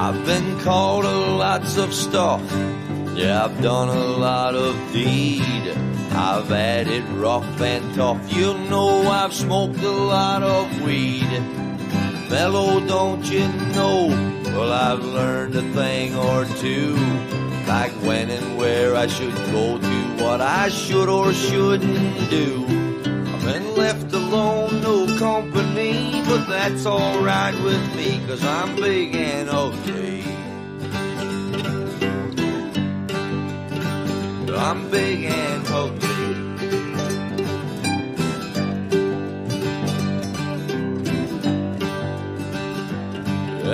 I've been called lots of stuff. Yeah, I've done a lot of deed. I've had it rough and tough. You know I've smoked a lot of weed. Mellow, don't you know? Well, I've learned a thing or two, like when and where I should go to, what I should or shouldn't do. I've been left alone, no company, but that's alright with me, 'cause I'm big and ugly. I'm big and ugly.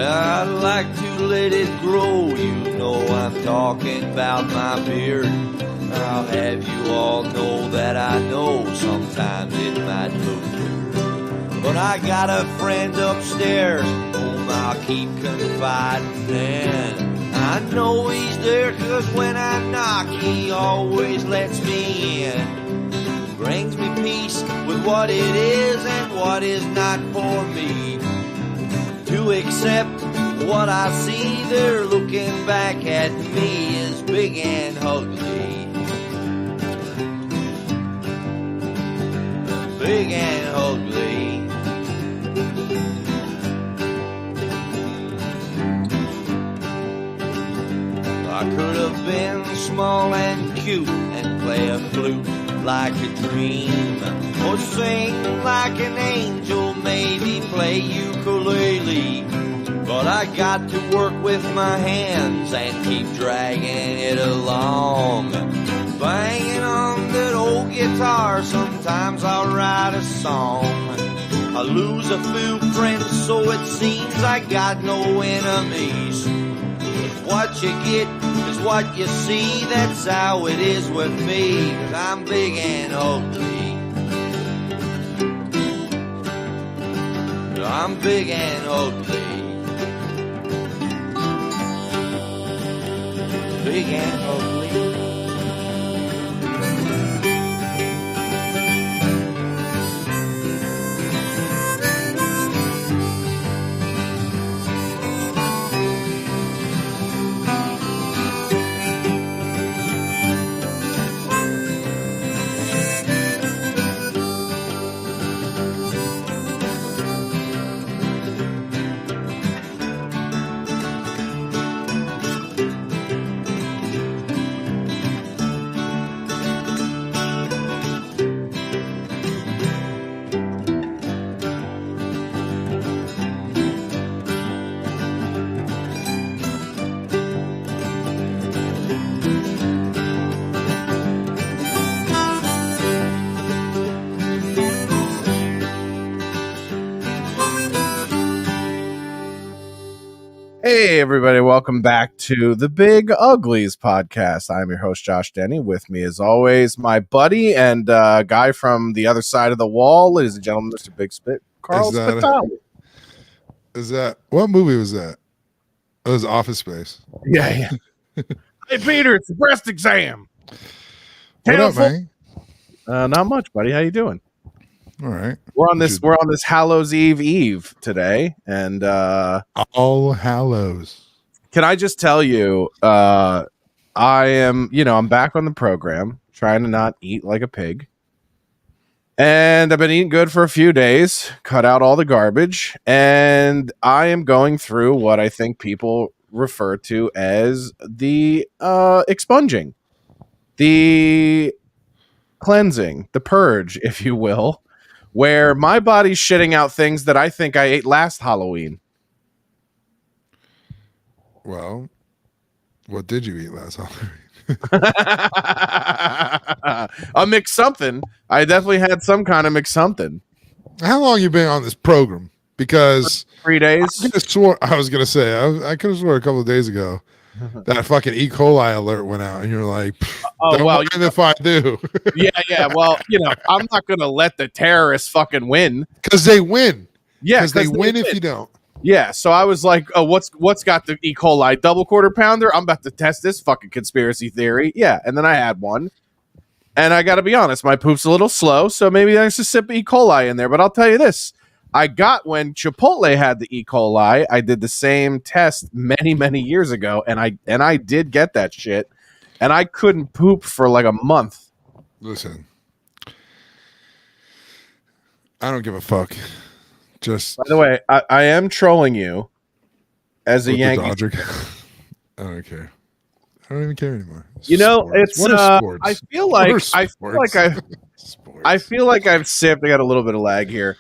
I'd like to let it grow, you know I'm talking about my beard. I'll have you all know that I know sometimes it might look weird, but I got a friend upstairs whom I'll keep confiding in. I know he's there 'cause when I knock he always lets me in. Brings me peace with what it is and what is not for me. To accept what I see, they're looking back at me as big and ugly. Big and ugly. I could have been small and cute and play a flute like a dream, or sing like an angel, maybe play ukulele. But I got to work with my hands and keep dragging it along, banging on that old guitar. Sometimes I'll write a song. I lose a few friends, so it seems I got no enemies. What you get is what you see, that's how it is with me, 'cause I'm big and ugly. I'm big and ugly. Big and ugly. Hey, everybody. Welcome back to the Big Uglies podcast. I'm your host, Josh Denny. With me, as always, my buddy and guy from the other side of the wall, ladies and gentlemen, Mr. Big Spit, Carl Spitali. Is that what movie was that? It was Office Space. Yeah. Hey, Peter, it's the breast exam. What up, man? Not much, buddy. How you doing? All right. We're on this Hallows Eve today, and All Hallows. Can I just tell you, I am, I'm back on the program, trying to not eat like a pig. And I've been eating good for a few days, cut out all the garbage, and I am going through what I think people refer to as the expunging, the cleansing, the purge, if you will, where my body's shitting out things that I think I ate last Halloween. Well, what did you eat last Halloween? A mix something. I definitely had some kind of mix something. How long you been on this program? Because 3 days. I was gonna say I could have swore a couple of days ago that fucking E. coli alert went out, and you're like, "Oh well, if I do." yeah. Well, I'm not gonna let the terrorists fucking win because they win. Yeah, because they win if you don't. Yeah, so I was like, oh, what's got the E. coli double quarter pounder? I'm about to test this fucking conspiracy theory. Yeah, and then I had one. And I got to be honest, my poop's a little slow, so maybe there's a sip of E. coli in there. But I'll tell you this, I got when Chipotle had the E. coli. I did the same test many years ago, and I did get that shit, and I couldn't poop for like a month. Listen, I don't give a fuck. Just by the way, I am trolling you as a Yankee. I don't care. I don't even care anymore. You know, it's I feel like I've sipped. I got a little bit of lag here.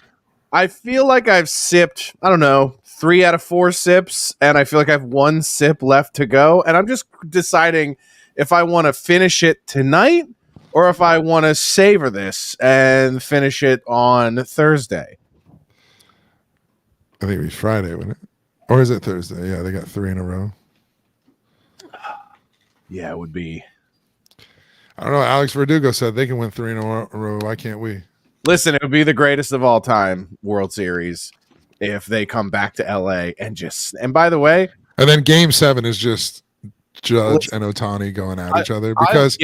I feel like I've sipped, I don't know, 3 out of 4 sips, and I feel like I have 1 sip left to go, and I'm just deciding if I want to finish it tonight or if I want to savor this and finish it on Thursday. I think it was Friday, wasn't it? Or is it Thursday? Yeah, they got 3 in a row. Yeah, it would be. I don't know. Alex Verdugo said they can win 3 in a row. Why can't we? Listen, it would be the greatest of all time World Series if they come back to LA and by the way, and then Game 7 is just Judge and Ohtani going at each other because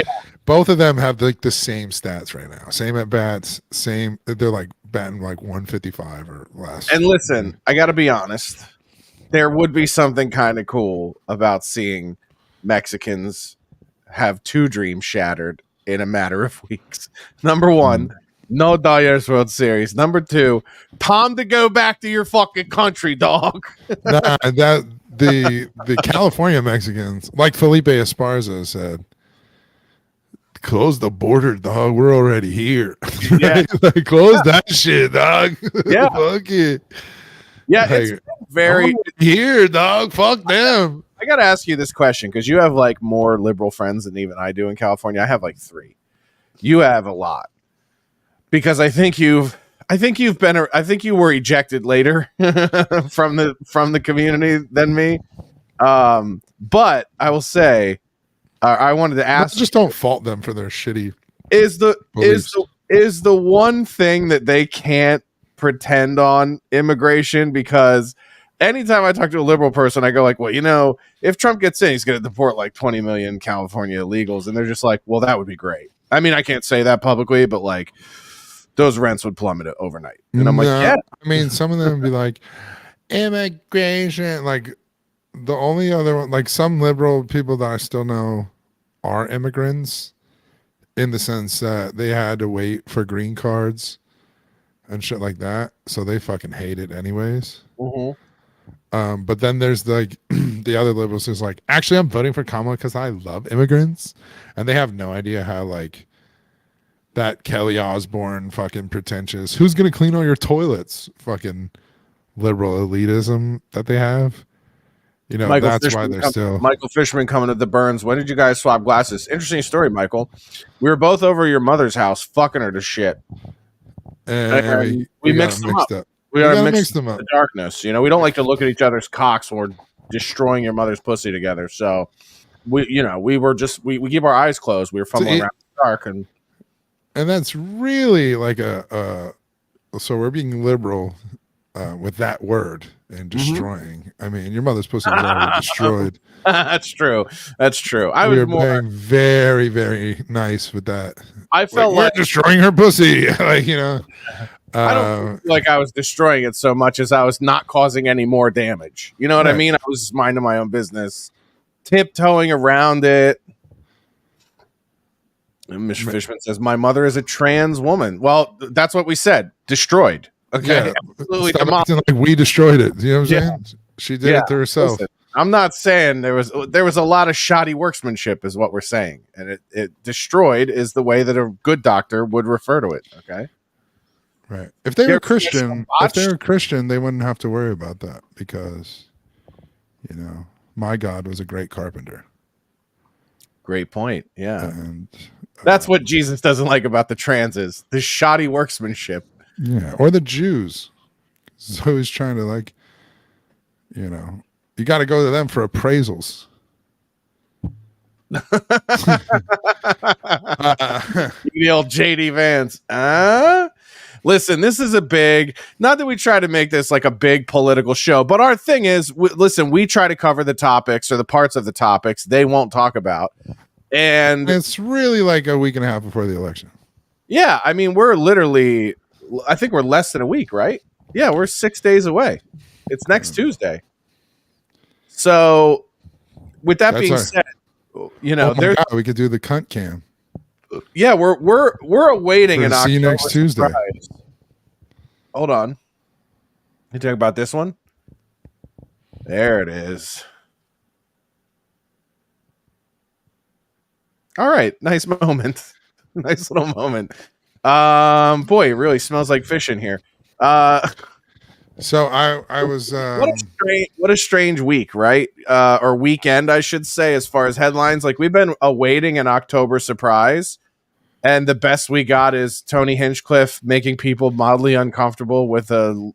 both of them have like the same stats right now. Same at bats, same. They're like batting like 155 or less. And listen, I got to be honest. There would be something kind of cool about seeing Mexicans have 2 dreams shattered in a matter of weeks. Number 1, no Dodgers World Series. Number 2, time to go back to your fucking country, dog. The California Mexicans, like Felipe Esparza said, close the border, dog. We're already here. Yeah. Like, close that shit, dog. Yeah. Fuck it. Yeah, like, it's very here, dog. Fuck them. I got to ask you this question because you have like more liberal friends than even I do in California. I have like 3. You have a lot because I think you were ejected later from the community than me. But I will say, I wanted to ask. Just don't fault them for their shitty. Is the one thing that they can't pretend on immigration? Because anytime I talk to a liberal person, I go like, well, you know, if Trump gets in, he's going to deport like 20 million California illegals. And they're just like, well, that would be great. I mean, I can't say that publicly, but like those rents would plummet overnight. And I'm like, yeah. I mean, some of them would be like, immigration. Like the only other one, like some liberal people that I still know are immigrants in the sense that they had to wait for green cards and shit like that. So they fucking hate it anyways. Mm-hmm. But then there's like the other liberals who's like, actually, I'm voting for Kamala because I love immigrants, and they have no idea how like that Kelly Osbourne fucking pretentious, who's gonna clean all your toilets, fucking liberal elitism that they have. You know, that's why they're still. Michael Fishman coming to the Burns. When did you guys swap glasses? Interesting story, Michael. We were both over your mother's house, fucking her to shit, and we mixed them up. We gotta mix them up. The darkness, you know, we don't like to look at each other's cocks when we're destroying your mother's pussy together. So we keep our eyes closed. We were fumbling around in the dark, and that's really like so we're being liberal with that word and destroying. I mean, your mother's pussy was already destroyed. That's true. I was being very, very nice with that. I felt like destroying her pussy, like, you know. I don't feel like I was destroying it so much as I was not causing any more damage. You know what I mean? I was minding my own business, tiptoeing around it. And Mr. Fishman says, my mother is a trans woman. Well, that's what we said. Destroyed. Okay. Yeah, absolutely. Like we destroyed it. You know what I'm saying? She did it to herself. Listen, I'm not saying there was a lot of shoddy workmanship is what we're saying. And it destroyed is the way that a good doctor would refer to it. Okay. Right. If they were Christian, they wouldn't have to worry about that because, you know, my God was a great carpenter. Great point. Yeah. And that's what Jesus doesn't like about the transes, the shoddy workmanship. Yeah. Or the Jews. So he's trying to, like, you know, you got to go to them for appraisals. The old JD Vance. Listen, this is not that we try to make this like a big political show, but our thing is, we try to cover the topics or the parts of the topics they won't talk about. And it's really like a week and a half before the election. Yeah. I mean, I think we're less than a week, right? Yeah, we're 6 days away. It's next Tuesday. So, with that That's being our- said, you Oh know, my there's God, we could do the cunt cam. yeah, we're awaiting For an see you October next Tuesday. surprise. Hold on. You talking about this one? There it is. All right, nice moment. Nice little moment. Boy, it really smells like fish in here. So I was What a strange week, right? Or weekend, I should say, as far as headlines. Like, we've been awaiting an October surprise, and the best we got is Tony Hinchcliffe making people mildly uncomfortable with a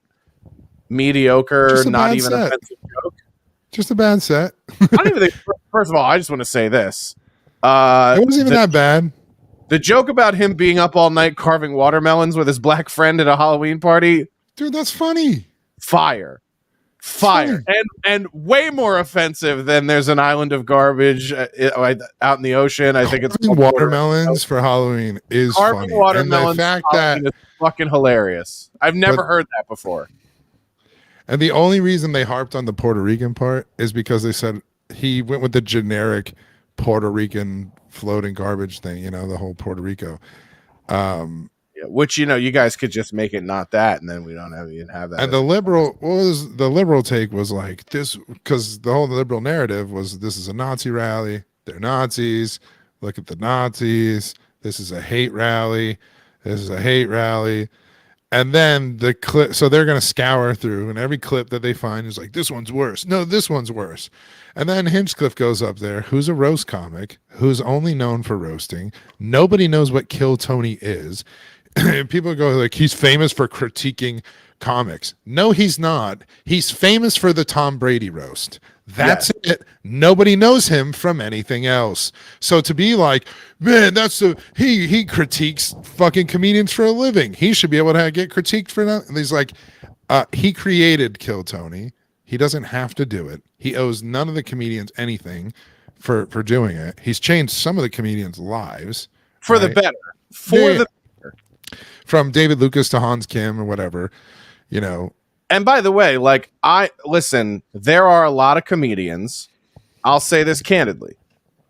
mediocre, Just a not bad even set. offensive joke. just a bad set. I don't even think. First of all, I just want to say this. It wasn't even that bad. The joke about him being up all night carving watermelons with his black friend at a Halloween party, Dude, that's funny. fire. And way more offensive than there's an island of garbage out in the ocean. I think it's Carving watermelons for Halloween is carving funny. watermelons. And the fact for that Halloween is fucking hilarious. I've never heard that before. and the only reason they harped on the Puerto Rican part is because they said he went with the generic Puerto Rican floating garbage thing, you know, the whole Puerto Rico. Yeah, which, you know, you guys could just make it not that, and then we don't even have that. And the liberal take was like this, because the whole liberal narrative was this is a Nazi rally. They're Nazis. Look at the Nazis. This is a hate rally. This is a hate rally. And then the clip, so they're going to scour through, and every clip that they find is like, this one's worse. No, this one's worse. And then Hinchcliffe goes up there, who's a roast comic, who's only known for roasting. Nobody knows what Kill Tony is. People go like, he's famous for critiquing comics. No, he's not. He's famous for the Tom Brady roast. That's it. Nobody knows him from anything else. So to be like, man, he critiques fucking comedians for a living. He should be able to get critiqued for that. And he's like, he created Kill Tony. He doesn't have to do it. He owes none of the comedians anything for doing it. He's changed some of the comedians' lives for the better. From David Lucas to Hans Kim or whatever, you know. And by the way, like, listen, there are a lot of comedians. I'll say this candidly.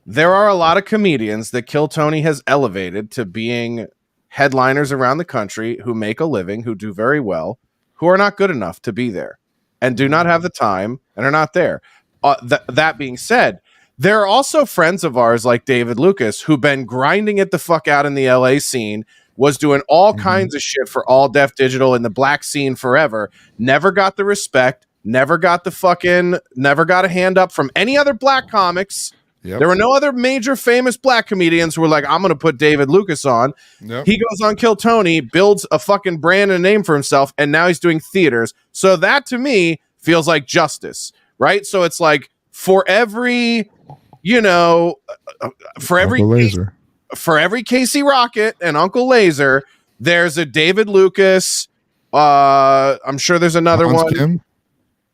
There are a lot of comedians that Kill Tony has elevated to being headliners around the country who make a living, who do very well, who are not good enough to be there and do not have the time and are not there. That being said, there are also friends of ours like David Lucas who've been grinding it the fuck out in the LA scene, was doing all kinds of shit for All Def Digital in the black scene forever, never got the respect, never got a hand up from any other black comics. Yep. There were no other major famous black comedians who were like, I'm going to put David Lucas on. Yep. He goes on Kill Tony, builds a fucking brand and name for himself, and now he's doing theaters. So that, to me, feels like justice, right? So it's like, for every, you know, for every Casey Rocket and Uncle Laser, there's a David Lucas. I'm sure there's another one. Kim?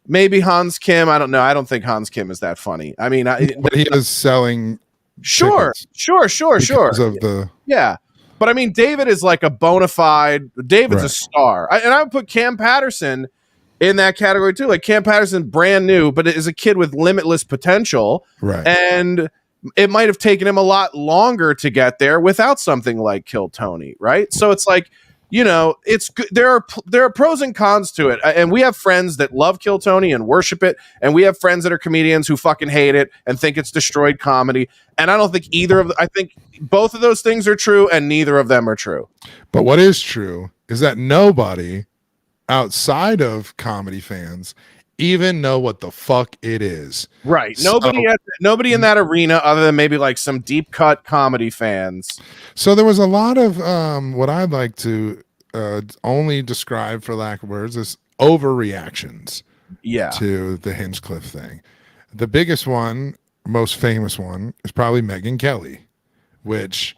Maybe Hans Kim. I don't know. I don't think Hans Kim is that funny. I mean, but he is selling. Sure. Yeah. But I mean, David is like a bona fide. David's a star. And I would put Cam Patterson in that category too. Like, Cam Patterson, brand new, but is a kid with limitless potential. Right. And it might have taken him a lot longer to get there without something like Kill Tony. Right. So it's like, you know, it's good. There are pros and cons to it. And we have friends that love Kill Tony and worship it. And we have friends that are comedians who fucking hate it and think it's destroyed comedy. And I don't think I think both of those things are true and neither of them are true. But what is true is that nobody outside of comedy fans even know what the fuck it is. Right. Nobody in that arena other than maybe like some deep cut comedy fans. So there was a lot of what I'd like to only describe, for lack of words, is overreactions to the Hinchcliffe thing. The biggest one, most famous one, is probably Megyn Kelly, which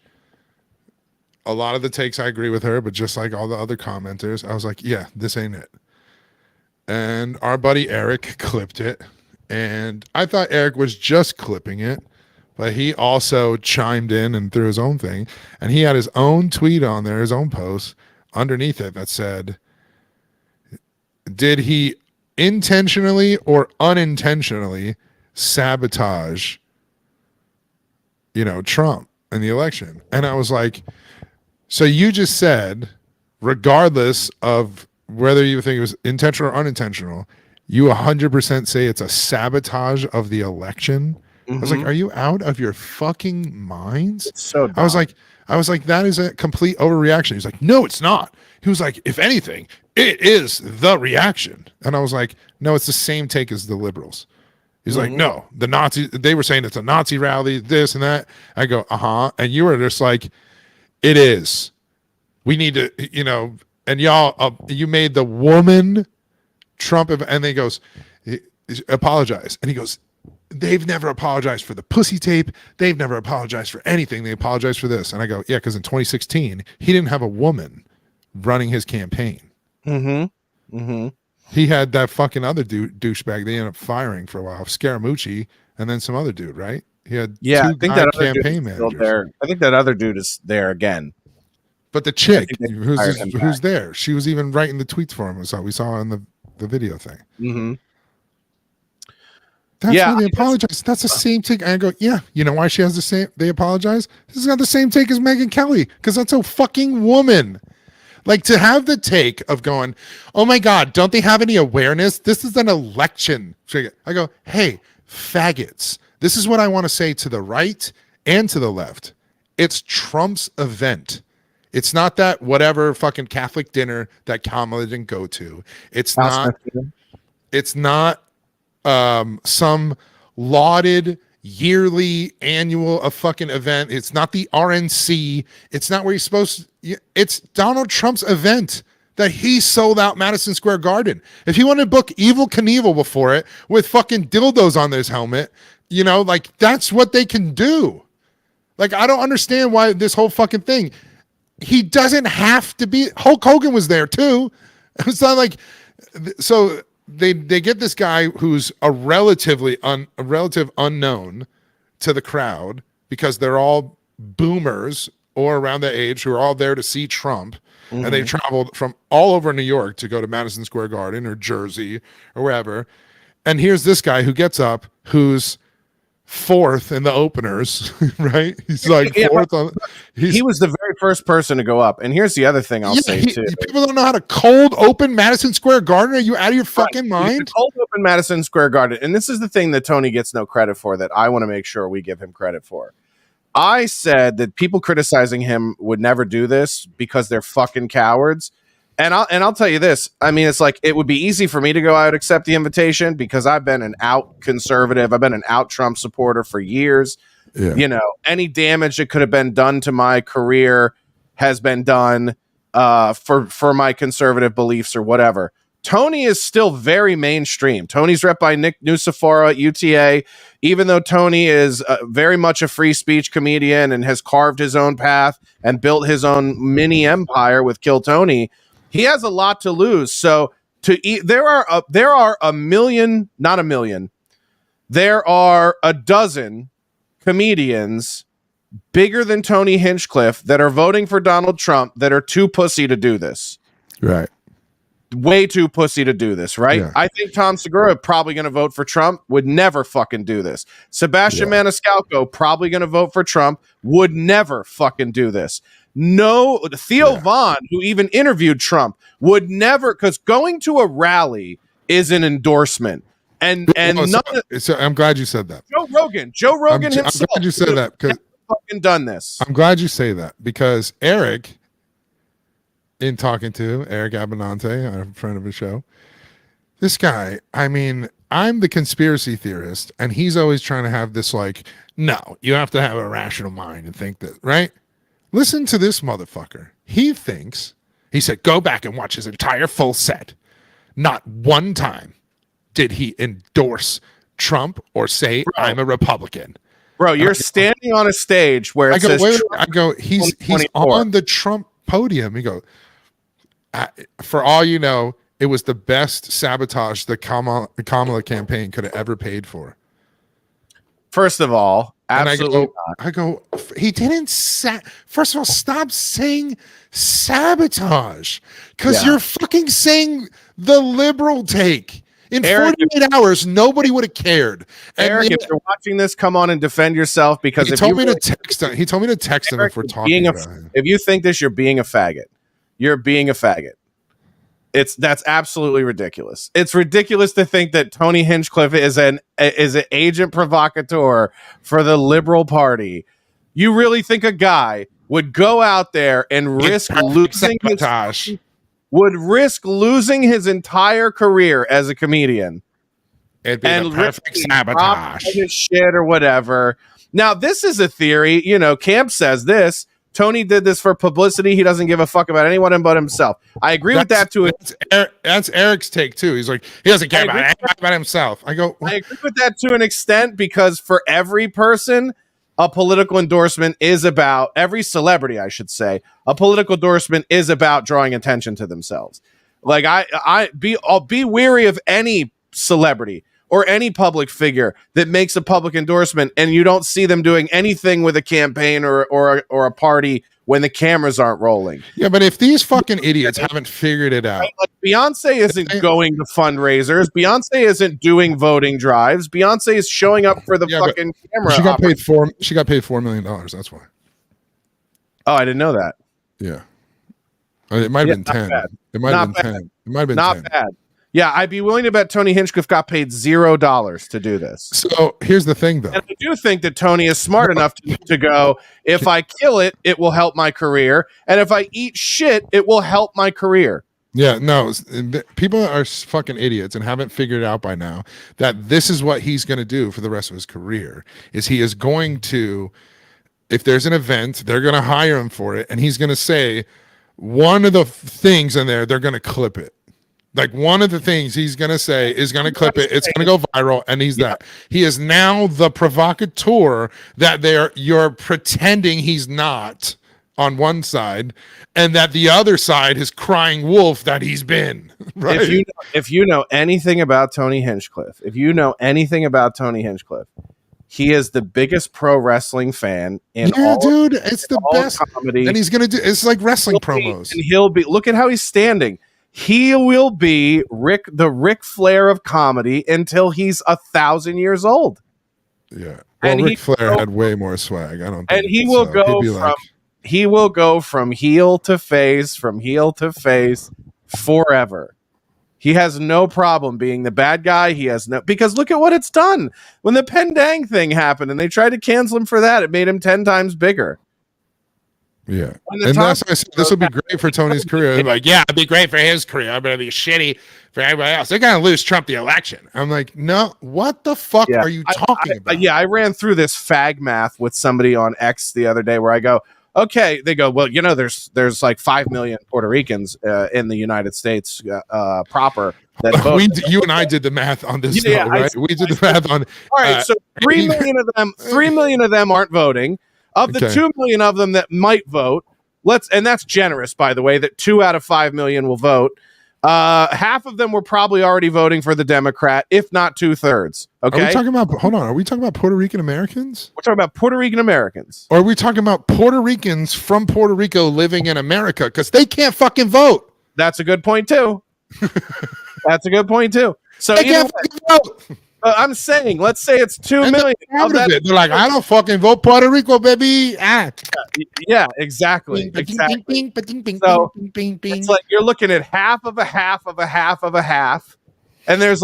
a lot of the takes I agree with her, but just like all the other commenters, I was like, yeah, this ain't it. And our buddy Eric clipped it, and I thought Eric was just clipping it, but he also chimed in and threw his own thing, and he had his own tweet on there, his own post underneath it that said, did he intentionally or unintentionally sabotage, Trump in the election? And I was like, so you just said, regardless of whether you think it was intentional or unintentional, you 100% say it's a sabotage of the election. I was like, are you out of your fucking minds? It's so dumb. I was like, that is a complete overreaction. He's like, no, it's not. He was like, if anything, it is the reaction. And I was like, no, it's the same take as the liberals. He's like, no, the Nazis, they were saying it's a Nazi rally, this and that. I go, and you were just like, it is. We need to, and y'all, you made the woman Trump, and then he goes, apologize. And he goes, they've never apologized for the pussy tape. They've never apologized for anything. They apologized for this. And I go, yeah, because in 2016, he didn't have a woman running his campaign. He had that fucking other douchebag they ended up firing for a while, Scaramucci, and then some other dude, right? He had two I think that other campaign dude is still managers. there. I think that other dude is there again. But the chick hired him who's there, she was even writing the tweets for him. So we saw in the video thing. That's why they apologize. That's the same take. And I go, yeah, you know why she has the same, they apologize? This is not the same take as Megyn Kelly, because that's a fucking woman. Like, to have the take of going, oh my God, don't they have any awareness? This is an election. I go, hey, faggots. This is what I want to say to the right and to the left. It's Trump's event. It's not that whatever fucking Catholic dinner that Kamala didn't go to. It's not some lauded yearly annual a fucking event. It's not the RNC. It's not where he's supposed to, it's Donald Trump's event that he sold out Madison Square Garden. If he wanted to book Evel Knievel before it with fucking dildos on his helmet, like, that's what they can do. Like, I don't understand why this whole fucking thing, he doesn't have to be. Hulk Hogan was there too. It's not like, so they get this guy who's a relative unknown to the crowd, because they're all boomers or around the age who are all there to see Trump. And they traveled from all over New York to go to Madison Square Garden or Jersey or wherever. And here's this guy who gets up, who's fourth in the openers, right? He's like fourth on. He was the very first person to go up. And here's the other thing I'll say too. People don't know how to cold open Madison Square Garden. Are you out of your fucking mind? Cold open Madison Square Garden. And this is the thing that Tony gets no credit for, that I want to make sure we give him credit for. I said that people criticizing him would never do this because they're fucking cowards. And I'll tell you this. I mean, it's like, it would be easy for me to go out and accept the invitation because I've been an out conservative. I've been an out Trump supporter for years. Yeah. Any damage that could have been done to my career has been done for my conservative beliefs or whatever. Tony is still very mainstream. Tony's rep by Nick Nucifora at UTA. Even though Tony is very much a free speech comedian and has carved his own path and built his own mini empire with Kill Tony, he has a lot to lose. So there are a million, not a million. There are a dozen comedians bigger than Tony Hinchcliffe that are voting for Donald Trump that are too pussy to do this. Right. Way too pussy to do this, right? Yeah. I think Tom Segura probably going to vote for Trump, would never fucking do this. Sebastian Maniscalco probably going to vote for Trump, would never fucking do this. No, Theo Vaughn, who even interviewed Trump, would never, because going to a rally is an endorsement. And so I'm glad you said that. Joe Rogan himself. I'm glad you said that, because fucking done this. I'm glad you say that, because Eric, in talking to Eric Abinante, a friend of the show, this guy, I mean, I'm the conspiracy theorist, and he's always trying to have this like, no, you have to have a rational mind and think that, right? Listen to this motherfucker. He said, go back and watch his entire full set. Not one time did he endorse Trump or say, I'm a Republican. Bro, you're standing on a stage where it says he's on the Trump podium. He goes, for all you know, it was the best sabotage the Kamala campaign could have ever paid for. First of all, absolutely I go, he didn't first of all, stop saying sabotage, because you're fucking saying the liberal take. In Eric, 48 hours, nobody would have cared. And Eric, if you're watching this, come on and defend yourself because he told me to text him. He told me to text him if we're talking about him. If you think this, you're being a faggot. You're being a faggot. That's absolutely ridiculous. It's ridiculous to think that Tony Hinchcliffe is an agent provocateur for the Liberal Party. You really think a guy would go out there and risk losing his entire career as a comedian? It'd be the perfect sabotage. His shit or whatever. Now, this is a theory. Camp says this. Tony did this for publicity. He doesn't give a fuck about anyone but himself. I agree with that too. That's Eric's take too. He's like, he doesn't care about himself. I agree with that to an extent because for every person, a political endorsement is about, every celebrity, I should say, a political endorsement is about drawing attention to themselves. Like I'll be wary of any celebrity or any public figure that makes a public endorsement and you don't see them doing anything with a campaign or a party when the cameras aren't rolling. Yeah, but if these fucking idiots haven't figured it out. Like Beyonce isn't going to fundraisers. Beyonce isn't doing voting drives. Beyonce is showing up for the fucking camera. She got paid $4 million. That's why. Oh, I didn't know that. Yeah. It might have been 10. It might have been 10. It might have been not 10. Bad. Yeah, I'd be willing to bet Tony Hinchcliffe got paid $0 to do this. So here's the thing, though. And I do think that Tony is smart enough to go, if I kill it, it will help my career. And if I eat shit, it will help my career. Yeah, no, people are fucking idiots and haven't figured out by now that this is what he's going to do for the rest of his career. Is he is going to, if there's an event, they're going to hire him for it. And he's going to say one of the things in there, they're going to clip it. Like one of the things he's going to say is going to clip it. It's going to go viral. And he is now the provocateur that you're pretending he's not on one side and that the other side is crying wolf that he's been. Right. If you know anything about Tony Hinchcliffe, he is the biggest pro wrestling fan in dude, it's the best comedy. And he's going to do, it's like wrestling promos. And he'll be, look at how he's standing. He will be the Ric Flair of comedy until he's 1,000 years old. Yeah. Well, Ric Flair had way more swag. I don't think. And he will go from heel to face, forever. He has no problem being the bad guy. Because look at what it's done. When the Pendang thing happened and they tried to cancel him for that, it made him 10 times bigger. Yeah. And that's why I said this would be great for Tony's career. I'm like, yeah, it'd be great for his career. I'm going to be shitty for everybody else. They're going to lose Trump the election. I'm like, no, what the fuck are you talking about? I ran through this fag math with somebody on X the other day where I go, okay, they go, well, there's like 5 million Puerto Ricans in the United States proper. That vote. You and I did the math on this, right? We did the math on. All right, so 3 million of them aren't voting. Of the 2 million of them that might vote, and that's generous, by the way, that 2 out of 5 million will vote. Half of them were probably already voting for the Democrat, if not 2/3. Okay. Are we talking about Puerto Rican Americans? We're talking about Puerto Rican Americans. Or are we talking about Puerto Ricans from Puerto Rico living in America? Because they can't fucking vote. That's a good point, too. So they can't fucking vote. I'm saying, let's say it's 2 million. They're like, I don't fucking vote Puerto Rico, baby. Yeah, exactly. So it's like you're looking at half of a half of a half of a half. And there's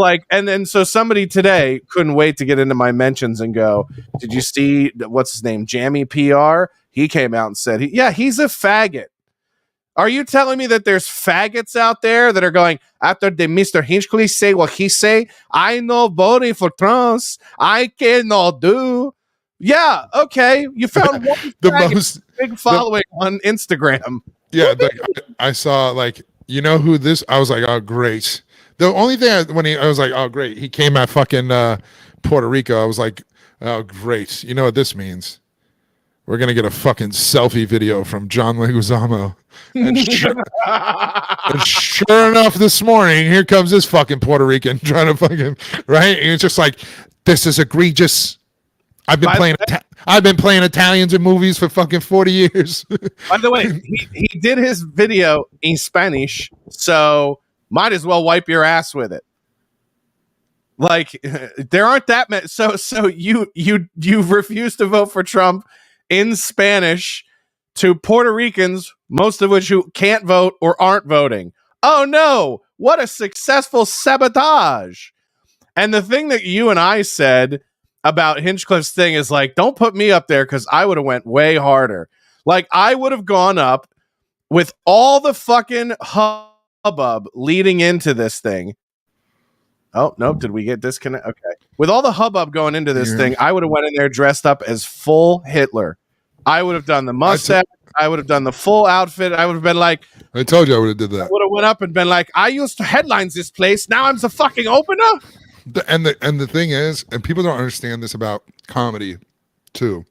so somebody today couldn't wait to get into my mentions and go, did you see what's his name? Jammy PR? He came out and said, he's a faggot. Are you telling me that there's faggots out there that are going, after the Mr. Hinchcliffe say what he say, I know voting for Trump, I cannot do. Yeah, okay. You found one big following on Instagram. Yeah, I saw who this, I was like, oh, great. The only thing I was like, oh, great. He came at fucking Puerto Rico. I was like, oh, great. You know what this means? We're going to get a fucking selfie video from John Leguizamo. And sure enough, this morning, here comes this fucking Puerto Rican trying to fucking, right? And it's just like, this is egregious. I've been playing Italians in movies for fucking 40 years. By the way, he did his video in Spanish, so might as well wipe your ass with it. Like, there aren't that many. So you refuse to vote for Trump in Spanish to Puerto Ricans, most of which who can't vote or aren't voting. Oh no, what a successful sabotage. And the thing that you and I said about Hinchcliffe's thing is like, don't put me up there because I would have went way harder. Like, I would have gone up with all the fucking hubbub leading into this thing. Oh, nope. Did we get disconnected? Okay. With all the hubbub going into this thing, I would have went in there dressed up as full Hitler. I would have done the mustache. I would have done the full outfit. I would have been like, I told you I would have did that. I would have went up and been like, I used to headlines this place. Now I'm the fucking opener. And the thing is, and people don't understand this about comedy too.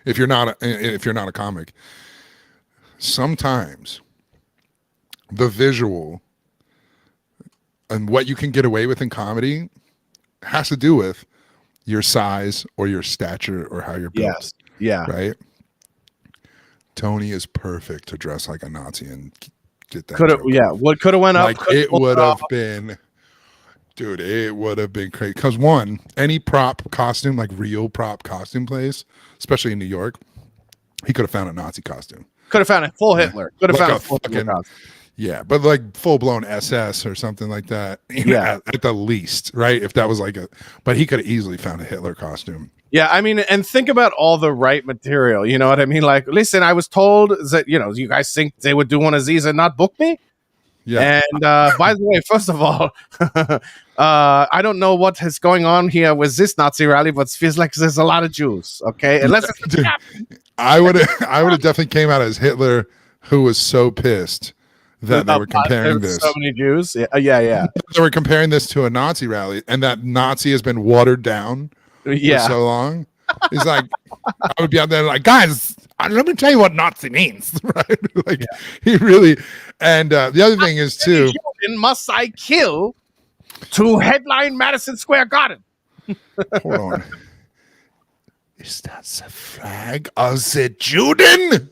If you're not a comic, sometimes the visual and what you can get away with in comedy has to do with your size or your stature or how you're built. Yes. Yeah. Right. Tony is perfect to dress like a Nazi and get that. What could have went up? Like, it would have been, dude. It would have been crazy. Because one, any prop costume, like real prop costume place, especially in New York, he could have found a Nazi costume. Could have found a full Hitler. Could have Like found a full fucking, Hitler. yeah, but like full blown SS or something like that. Yeah, at the least, right? If that was like but he could have easily found a Hitler costume. Yeah, I mean, and think about all the right material. You know what I mean? Like, listen, I was told that, you guys think they would do one of these and not book me? Yeah. And by the way, first of all, I don't know what is going on here with this Nazi rally, but it feels like there's a lot of Jews. Okay, unless Dude, I would have definitely came out as Hitler, who was so pissed that they were comparing this. So many Jews. Yeah. They were comparing this to a Nazi rally, and that Nazi has been watered down. For so long. He's like, I would be out there like, guys, let me tell you what Nazi means, right? Like, he really. And the other thing is too, must I kill to headline Madison Square Garden? Hold on, is that the flag of the Juden?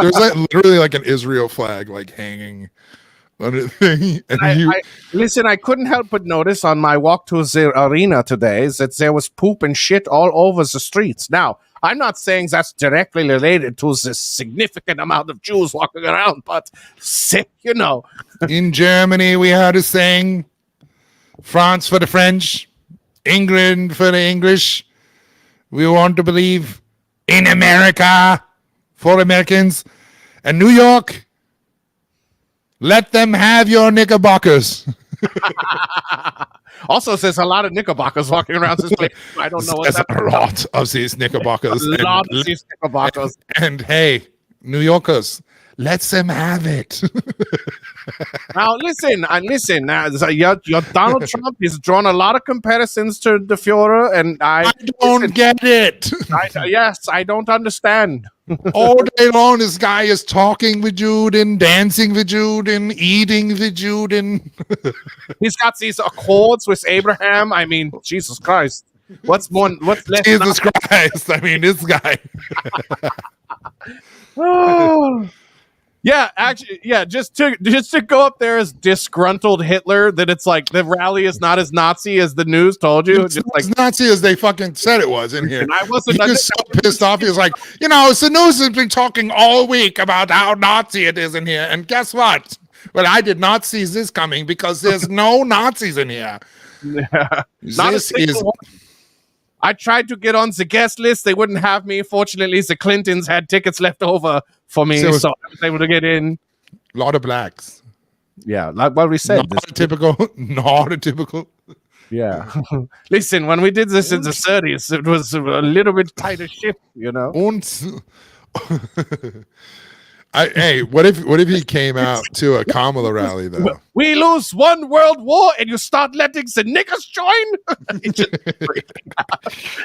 There's like literally like an Israel flag like hanging on a thing. And listen, I couldn't help but notice on my walk to the arena today that there was poop and shit all over the streets. Now, I'm not saying that's directly related to the significant amount of Jews walking around, but in Germany we had a saying, France for the French, England for the English. We want to believe in America for Americans, and New York, let them have your knickerbockers. Also, there's a lot of knickerbockers walking around this place. I don't know what's a lot of these knickerbockers. A lot of these knickerbockers. And hey, New Yorkers, let them have it. Now, listen. Now, your Donald Trump has drawn a lot of comparisons to the Führer, and I don't get it. I don't understand. All day long, this guy is talking with Juden, dancing with Juden, eating with Juden. He's got these accords with Abraham. I mean, Jesus Christ. What's less? Jesus Christ. I mean, this guy. Oh. Yeah, actually, just to go up there as disgruntled Hitler, that it's like the rally is not as Nazi as the news told you. It's just as Nazi as they fucking said it was in here. And I wasn't. He was so pissed off. He was like, the news has been talking all week about how Nazi it is in here, and guess what? Well, I did not see this coming because there's no Nazis in here. Yeah. Not a single one. I tried to get on the guest list. They wouldn't have me. Fortunately, the Clintons had tickets left over for me, so I was able to get in. A lot of blacks. Yeah, like what we said. Not a typical. Yeah. Listen, when we did this in the 30s, it was a little bit tighter ship, Hey, what if he came out to a Kamala rally though? We lose one world war and you start letting the niggas join?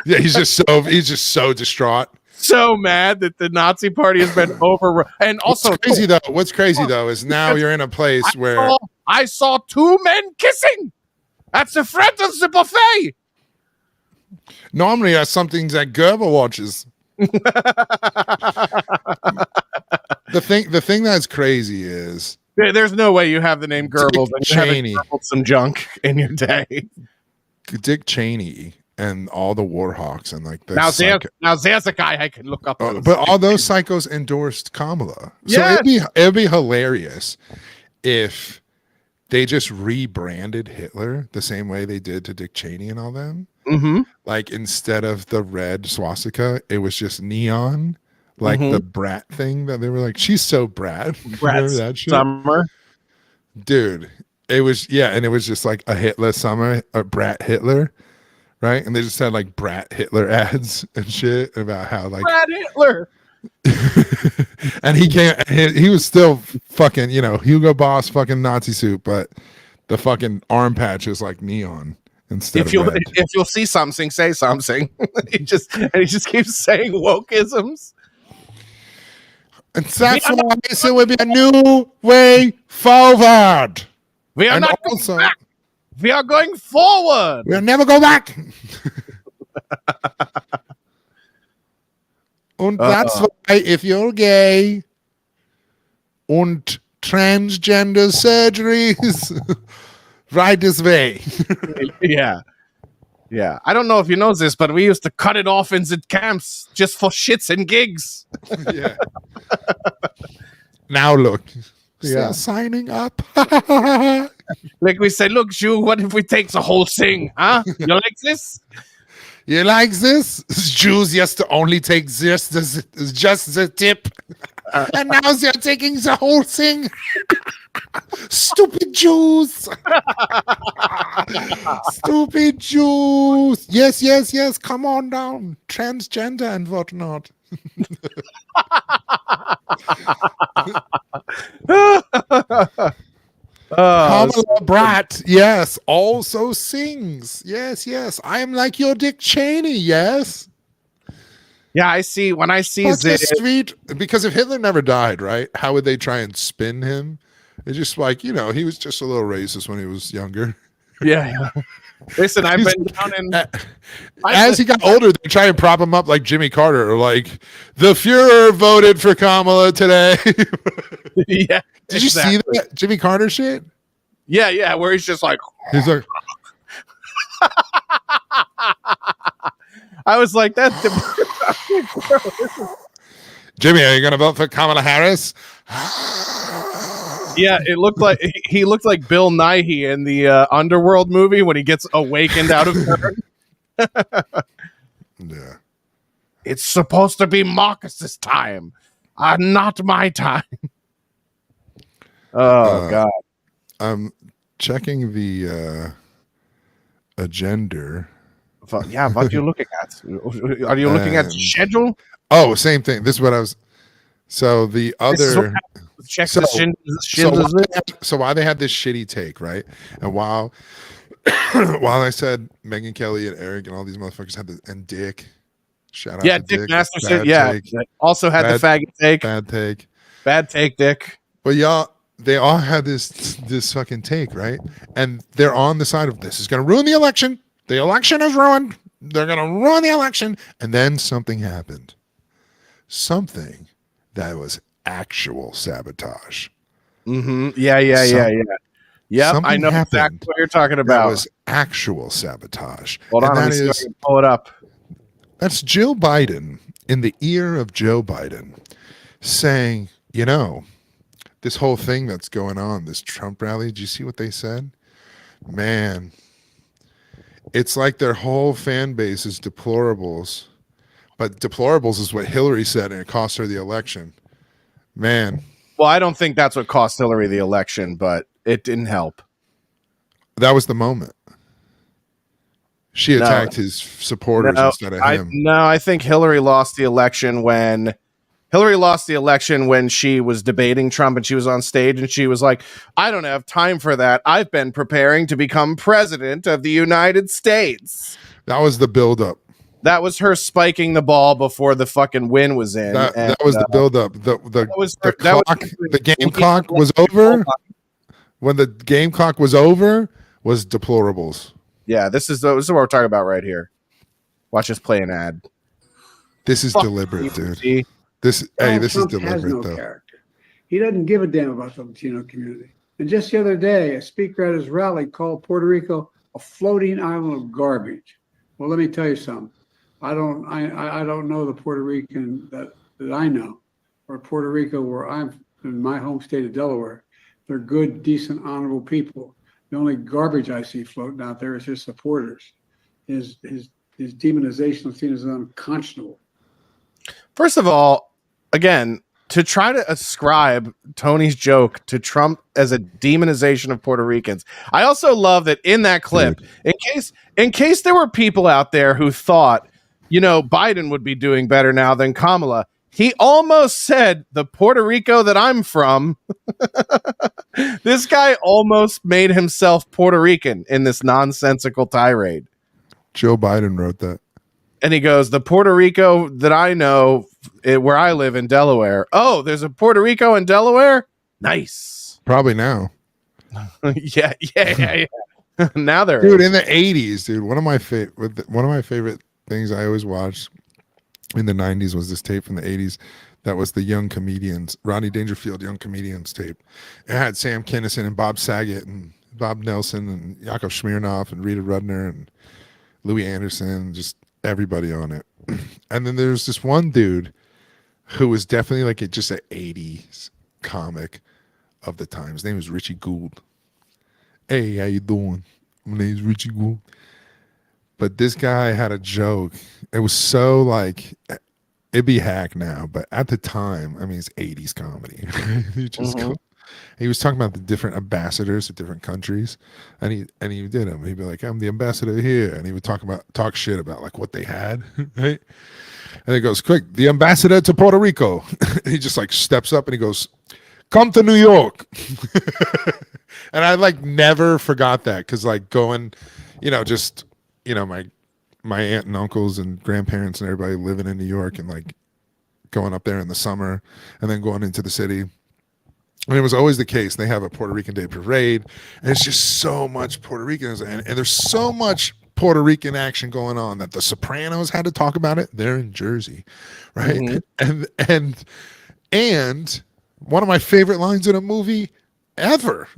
Yeah, he's just so distraught. So mad that the Nazi party has been over. And also what's crazy though is now you're in a place where I saw two men kissing at the front of the buffet. Normally that's something that Gerber watches. The thing that's crazy is There's no way you have the name Goebbels and you haven't Cheney. Goebbels some junk in your day. Dick Cheney and all the Warhawks and like the now there's a guy I can look up. but all those psychos endorsed Kamala. So Yes. it'd be hilarious if they just rebranded Hitler the same way they did to Dick Cheney and all them. Mm-hmm. Like instead of the red swastika, it was just neon, like the brat thing that they were like, she's so brat. Remember that shit? Summer. Dude, it was and it was just like a Hitler summer, a brat Hitler, right? And they just had like brat Hitler ads and shit about how like Brat Hitler. and he was still fucking, Hugo Boss fucking Nazi suit, but the fucking arm patch is like neon instead of red. If you'll see something, say something. he just keeps saying wokeisms. And that's why I say we'll be a new way forward. We are And not also- going back. We are going forward. We'll never go back. And that's why if you're gay and transgender surgeries, right this way. Yeah. Yeah. I don't know if you know this, but we used to cut it off in the camps just for shits and gigs. Yeah. Now look. Yeah. Signing up. Like we say, look, Jew, what if we take the whole thing? Huh? You like this? You like this? Jews used to only take this just the tip. And now they're taking the whole thing. Stupid Jews. Stupid Jews. Yes. Come on down. Transgender and whatnot. Kamala Brat, yes, also sings. Yes. I am like your Dick Cheney, yes. Yeah, I see. When I see Such a this, sweet, because if Hitler never died, right, how would they try and spin him? It's just like, he was just a little racist when he was younger. yeah. Listen, I've been down in. As he got older, they try and prop him up like Jimmy Carter, or like the Fuhrer voted for Kamala today. Yeah. Did you see that Jimmy Carter shit? Yeah, where he's just like. He's like, I was like, that. Jimmy, are you gonna vote for Kamala Harris? Yeah, it looked like he looked like Bill Nighy in the Underworld movie when he gets awakened out of her. Yeah. It's supposed to be Marcus's time, not my time. Oh God! I'm checking the agenda. Yeah, what are you looking at? Are you looking at the schedule? Oh, same thing. This is what I was. So the other. Check So, the so why they had this shitty take, right? And while I said Megyn Kelly and Eric and all these motherfuckers had the and Dick, shout out to Dick Masterson. Yeah, take, also had the faggot take. Bad take, Dick. But y'all, they all had this fucking take, right? And they're on the side of this is going to ruin the election. The election is ruined. They're going to ruin the election. And then something happened. Something that was actual sabotage. Mm-hmm. Yeah. Yep, I know exactly what you're talking about. That was actual sabotage. Hold on, let me pull it up. That's Jill Biden in the ear of Joe Biden saying, this whole thing that's going on, this Trump rally, did you see what they said? Man, it's like their whole fan base is deplorables. But deplorables is what Hillary said, and it cost her the election. Man. Well, I don't think that's what cost Hillary the election, but it didn't help. That was the moment. She attacked his supporters instead of him. I think Hillary lost the election when she was debating Trump and she was on stage and she was like, I don't have time for that. I've been preparing to become president of the United States. That was the buildup. That was her spiking the ball before the fucking win was in. That was the buildup. The game clock was over. When the game clock was over, was deplorables. Yeah, this is what we're talking about right here. Watch us play an ad. This is deliberate, dude. This is deliberate, though. Character. He doesn't give a damn about the Latino community. And just the other day, a speaker at his rally called Puerto Rico a floating island of garbage. Well, let me tell you something. I don't know the Puerto Rican that I know, or Puerto Rico where I'm in my home state of Delaware. They're good, decent, honorable people. The only garbage I see floating out there is his supporters. His demonization of things is unconscionable. First of all, again, to try to ascribe Tony's joke to Trump as a demonization of Puerto Ricans. I also love that in that clip, in case there were people out there who thought, Biden would be doing better now than Kamala, he almost said the Puerto Rico that I'm from. This guy almost made himself Puerto Rican in this nonsensical tirade. Joe Biden wrote that. And he goes, the Puerto Rico that I know where I live in Delaware. Oh, there's a Puerto Rico in Delaware? Nice. Probably now. Yeah. Now they're dude in the 80s, dude. One of my favorite things I always watched in the 90s was this tape from the 80s that was the Young Comedians, Rodney Dangerfield Young Comedians tape. It had Sam Kinison and Bob Saget and Bob Nelson and Yakov Smirnoff and Rita Rudner and Louis Anderson, just everybody on it. And then there's this one dude who was definitely like just an 80s comic of the time. His name was Richie Gould. Hey, how you doing? My name's Richie Gould. But this guy had a joke. It was so like, it'd be hack now, but at the time, I mean, it's 80s comedy. He was talking about the different ambassadors of different countries, and he did them. He'd be like, "I'm the ambassador here," and he would talk shit about like what they had, right? And he goes, "Quick, the ambassador to Puerto Rico." He just like steps up and he goes, "Come to New York." And I like never forgot that because like going, my aunt and uncles and grandparents and everybody living in New York and like going up there in the summer and then going into the city. And it was always the case. They have a Puerto Rican Day parade, and it's just so much Puerto Ricans, and there's so much Puerto Rican action going on that the Sopranos had to talk about it. They're in Jersey, right? Mm-hmm. And one of my favorite lines in a movie ever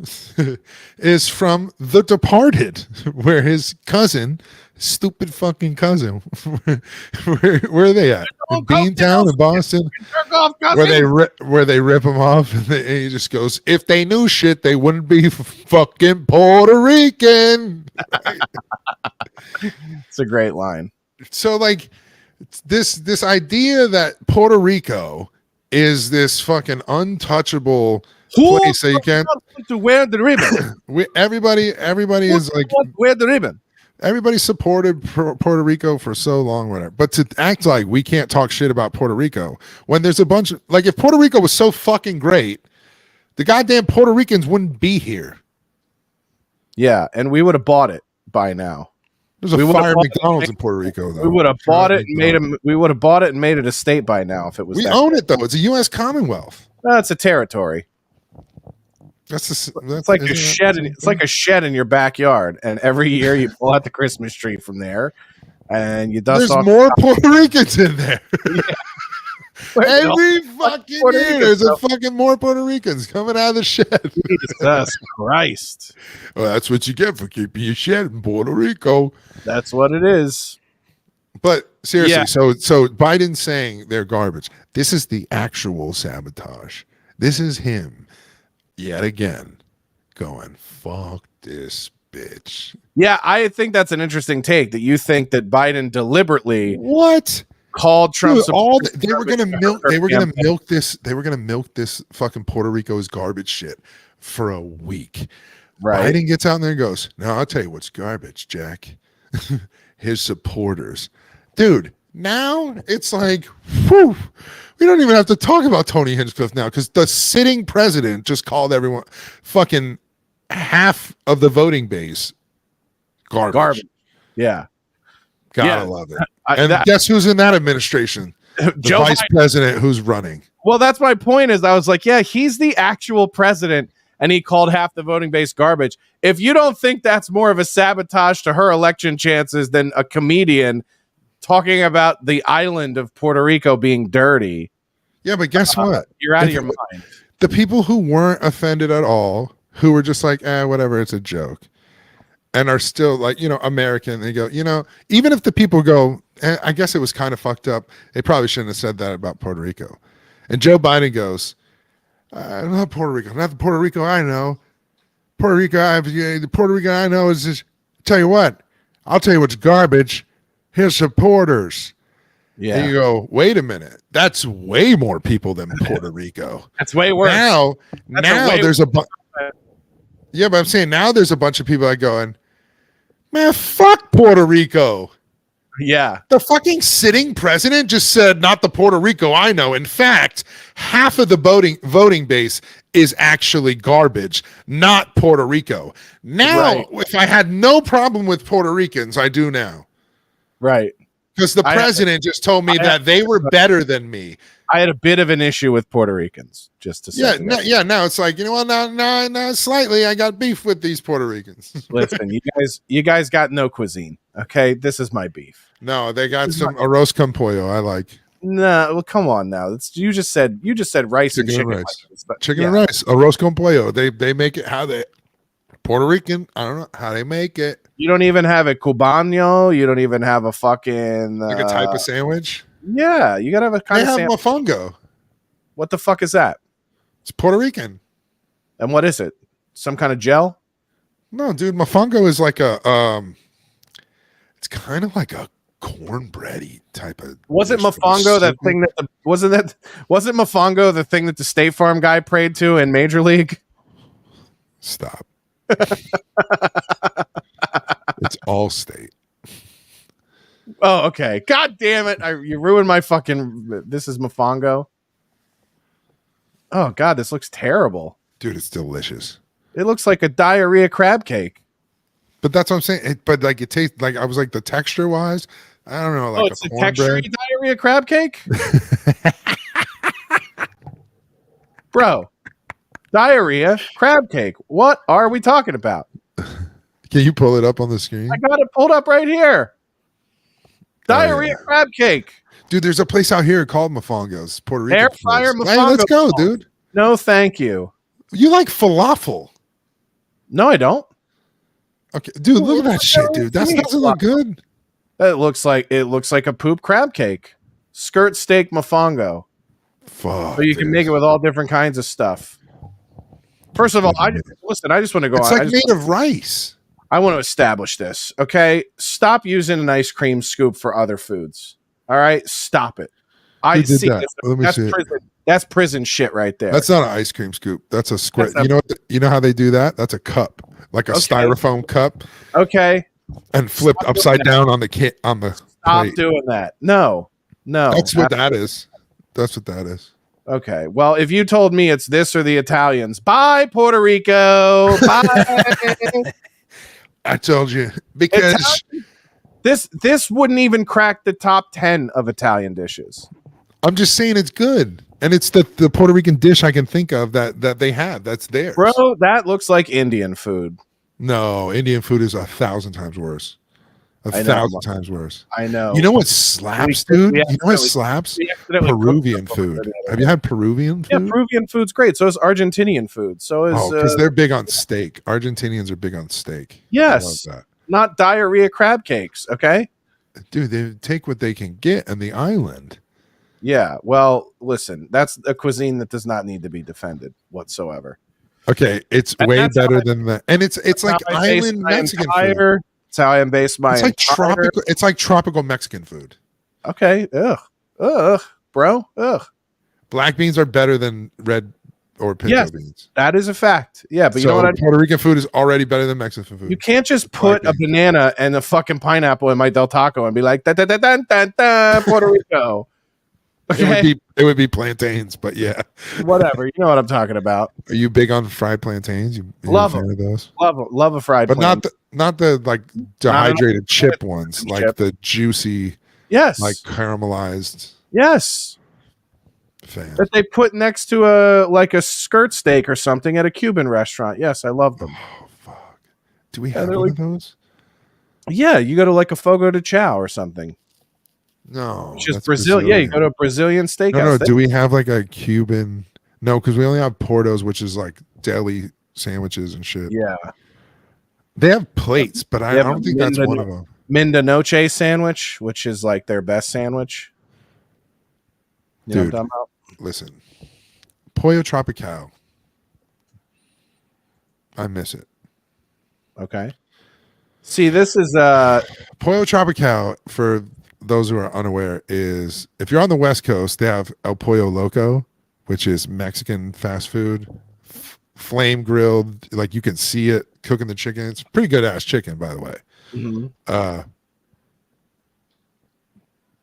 is from The Departed, where his cousin, stupid fucking cousin, where are they at? In Beantown in Boston, where they rip him off, and he just goes, "If they knew shit, they wouldn't be fucking Puerto Rican." It's a great line. So like this idea that Puerto Rico is this fucking untouchable place that you can't to wear the ribbon. Everybody is like wear the ribbon. Everybody supported Puerto Rico for so long, whatever. But to act like we can't talk shit about Puerto Rico when there's a bunch of like, if Puerto Rico was so fucking great, the goddamn Puerto Ricans wouldn't be here. Yeah, and we would have bought it by now. There's a fire McDonald's in Puerto Rico, though. We would have bought it and made it. We would have bought it and made it a state by now if it was. We own it though. It's a U.S. Commonwealth. It's a territory. It's like a shed. It's like a shed in your backyard, and every year you pull out the Christmas tree from there, and you dust. There's more Puerto Ricans in there. Yeah. Every fucking year, there's a fucking more Puerto Ricans coming out of the shed. Jesus Christ! Well, that's what you get for keeping your shed in Puerto Rico. That's what it is. But seriously, so Biden's saying they're garbage. This is the actual sabotage. This is him. Yet again, going, fuck this bitch. Yeah, I think that's an interesting take, that you think that Biden deliberately called Trump. Dude, they were gonna milk this fucking Puerto Rico's garbage shit for a week. Right. Biden gets out there and goes, "No, I'll tell you what's garbage, Jack." His supporters. Dude, now it's like, whew, we don't even have to talk about Tony Hinchcliffe now because the sitting president just called everyone fucking half of the voting base garbage. Yeah. Gotta love it. Guess who's in that administration? The vice president who's running. Well, that's my point is I was like, yeah, he's the actual president and he called half the voting base garbage. If you don't think that's more of a sabotage to her election chances than a comedian talking about the island of Puerto Rico being dirty. Yeah, but guess what? You're out of your mind. the people who weren't offended at all, who were just like, whatever, it's a joke, and are still like, American, they go, even if the people go, I guess it was kind of fucked up. They probably shouldn't have said that about Puerto Rico. And Joe Biden goes, I'm not Puerto Rico. Not the Puerto Rico I know. The Puerto Rico I know is just, tell you what, I'll tell you what's garbage. His supporters. Yeah. And you go, wait a minute. That's way more people than Puerto Rico. That's way worse. Now there's a bunch. Yeah, but I'm saying now there's a bunch of people that going, man, fuck Puerto Rico. Yeah. The fucking sitting president just said, not the Puerto Rico I know. In fact, half of the voting base is actually garbage, not Puerto Rico. Now, if I had no problem with Puerto Ricans, I do now. Right. Because the president just told me that they were better than me. I had a bit of an issue with Puerto Ricans, just to say. Now it's like, now slightly I got beef with these Puerto Ricans. Listen, you guys got no cuisine. Okay, this is my beef. No, they got some arroz con pollo. I like. No, well, come on now. You just said rice and chicken. And rice. Chicken and rice. Arroz con pollo. They make it how they Puerto Rican. I don't know how they make it. You don't even have a cubano. You don't even have a fucking like a type of sandwich. Yeah, you gotta have a kind of sandwich. They have mofongo. What the fuck is that? It's Puerto Rican. And what is it? Some kind of gel? No, dude. Mofongo is like a it's kind of like a cornbready type of. Wasn't mofongo that thing that wasn't mofongo the thing that the State Farm guy prayed to in Major League? Stop. It's all state. Oh, okay. God damn it. You ruined my fucking. This is mofongo. Oh, God, this looks terrible. Dude, it's delicious. It looks like a diarrhea crab cake. But that's what I'm saying. But like it tastes like, I was like, the texture wise, I don't know. Like it's a texture diarrhea crab cake? Bro, diarrhea crab cake. What are we talking about? Can you pull it up on the screen? I got it pulled up right here. Diarrhea crab cake. Dude, there's a place out here called Mofongo's. Puerto Rico. Air fryer mofongo. Hey, let's go, dude. No, thank you. You like falafel? No, I don't. Okay, dude, look at that shit, dude. That doesn't look good. It looks like a poop crab cake. Skirt steak mofongo. Fuck. So you can make it with all different kinds of stuff. First of all, I just want to go It's like made of rice. I want to establish this, okay? Stop using an ice cream scoop for other foods. All right? Stop it. I see that. Let me see that's prison shit right there. That's not an ice cream scoop. That's a square. You know how they do that? That's a cup. Like a styrofoam cup. Okay. And flipped upside down on the kit on the Stop plate. doing that. No. That's what that is. That's what that is. Okay. Well, if you told me it's this or the Italians, bye Puerto Rico. Bye. I told you because this wouldn't even crack the top 10 of Italian dishes. I'm just saying it's good. And it's the Puerto Rican dish I can think of that they have. That's theirs. Bro, that looks like Indian food. No, Indian food is 1,000 times worse. 1,000 times worse. I know. You know what slaps, dude? You know what slaps? Peruvian food. Have you had Peruvian food? Yeah, Peruvian food's great. So is Argentinian food. So is because they're big on steak. Argentinians are big on steak. Yes. I love that. Not diarrhea crab cakes, okay? Dude, they take what they can get on the island. Yeah, well, listen, that's a cuisine that does not need to be defended whatsoever. Okay, it's way better than that. And it's like island Mexican food. That's how I base my It's like tropical. It's like tropical Mexican food. Okay. Ugh, bro. Ugh. Black beans are better than red or pinto beans. That is a fact. Yeah, but you know what? Puerto Rican food is already better than Mexican food. You can't just put a banana and a fucking pineapple in my Del Taco and be like, da, da, da, da, da, da, Puerto Rico. Okay? It would be plantains, but yeah. Whatever. You know what I'm talking about. Are you big on fried plantains? You love them. Of those? Love a fried plantain. But not the like dehydrated chip ones, like the juicy, like caramelized. Yes. Fan. That they put next to a skirt steak or something at a Cuban restaurant. Yes, I love them. Oh fuck. Do we have one of those? Yeah, you go to like a Fogo de Chao or something. No, which is Brazil. Yeah, you go to a Brazilian steakhouse. No, do we have like a Cuban? No, because we only have Portos, which is like deli sandwiches and shit. Yeah. They have plates, but I They have don't a think that's one of them. Mindanoche sandwich, which is like their best sandwich. You know what I'm Dude, talking about? listen. Pollo Tropical. I miss it. Okay. See, this is Pollo Tropical, for those who are unaware, is if you're on the West Coast, they have El Pollo Loco, which is Mexican fast food, flame grilled. Like you can see it cooking the chicken. It's pretty good ass chicken, by the way.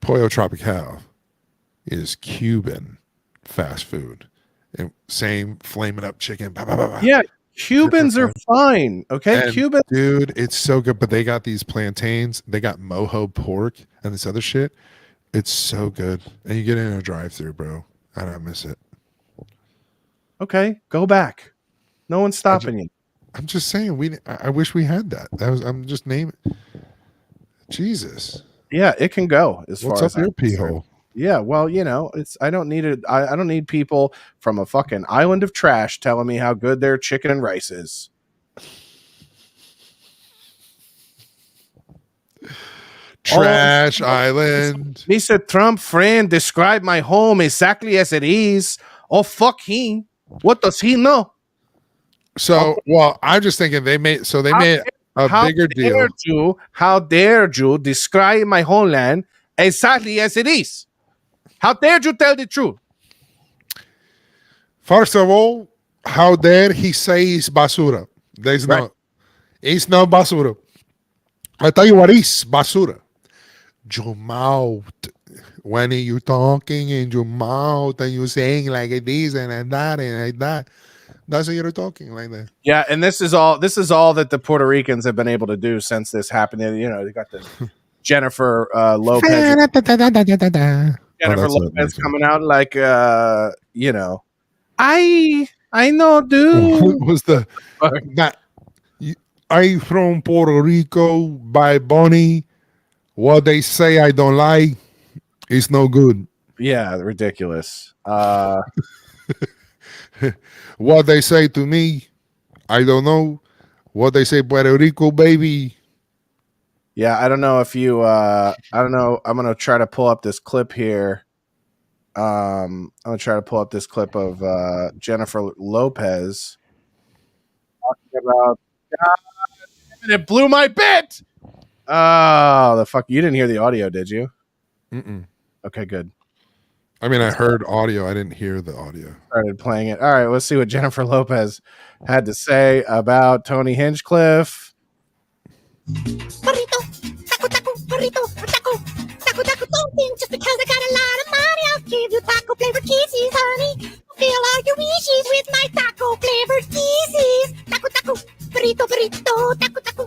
Pollo Tropical is Cuban fast food. And same flaming up chicken. Bah, bah, bah, bah. yeah, Cubans are fine. Okay. And Cuban. dude, it's so good. But they got these plantains, they got mojo pork and this other shit. It's so good. And you get in a drive-through, bro. And I miss it. Okay, go back. No one's stopping you. I'm just saying, I wish we had that. I'm just naming. Jesus. Yeah, it can go as What's far up as your I'm pee concerned. hole? Yeah, well, I don't need it. I don't need people from a fucking island of trash telling me how good their chicken and rice is. Trash Island. Mr. Trump friend described my home exactly as it is. Oh, fuck him. What does he know? So, well, I'm just thinking they made a bigger deal. How dare you describe my homeland exactly as it is? How dare you tell the truth? First of all, how dare he say it's basura? There's Right. no, it's no basura. I tell you what is basura. Your mouth. When you talking in your mouth and you saying like this and that and like that, that's how you're talking like that. Yeah, and this is all that the Puerto Ricans have been able to do since this happened. You know, they got the Jennifer Lopez. Jennifer Lopez coming out like I know, dude. What was the that? I from Puerto Rico by Bonnie. What they say I don't like, it's no good. Yeah, ridiculous. What they say to me, I don't know. What they say Puerto Rico, baby. Yeah, I don't know if you I don't know. I'm gonna try to pull up this clip here. I'm gonna try to pull up this clip of Jennifer Lopez talking about God, it blew my bit. Oh, the fuck! You didn't hear the audio, did you? Mm-mm. Okay, good. I mean, I heard audio. I didn't hear the audio. Started playing it. All right, let's see what Jennifer Lopez had to say about Tony Hinchcliffe. Burrito, taco, taco, burrito, taco, taco, taco, don't think just because I got a lot of money, I'll give you taco flavored kisses, honey. Fill all your wishes with my taco flavored kisses. Taco, taco, burrito, burrito, taco, taco,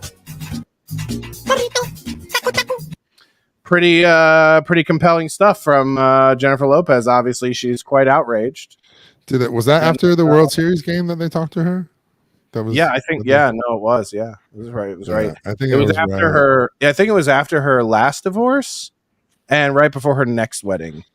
burrito, taco, taco. Pretty compelling stuff from Jennifer Lopez. Obviously, she's quite outraged. Was that after the World Series game that they talked to her? That was. Yeah, I think. Yeah, no, it was. Yeah, it was right. It was right. I think It was after right. her. Yeah, I think it was after her last divorce, and right before her next wedding.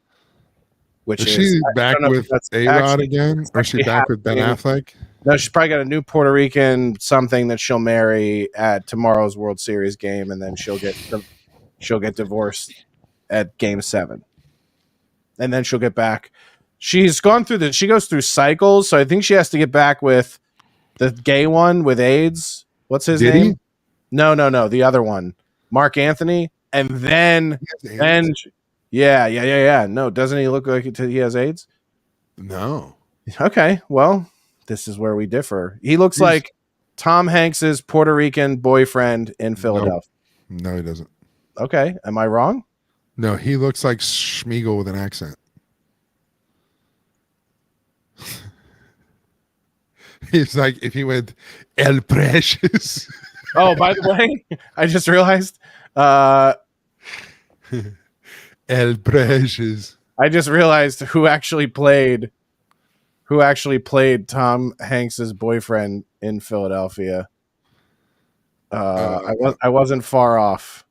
Which Is she back with A-Rod again? Or is she back with Ben Affleck? No, she's probably got a new Puerto Rican something that she'll marry at tomorrow's World Series game, and then she'll get divorced at Game 7, and then she'll get back. She's gone through she goes through cycles, so I think she has to get back with the gay one with AIDS. What's his name? No, the other one, Mark Anthony, and then yeah. No, doesn't he look like he has AIDS? No. Okay, well, this is where we differ. He looks like Tom Hanks's Puerto Rican boyfriend in Philadelphia. No, he doesn't. Okay, am I wrong? No, he looks like Schmiegel with an accent. He's like if he went El Precious. Oh, by the way, I just realized. El Precious. I just realized who actually played Tom Hanks's boyfriend in Philadelphia. I wasn't far off.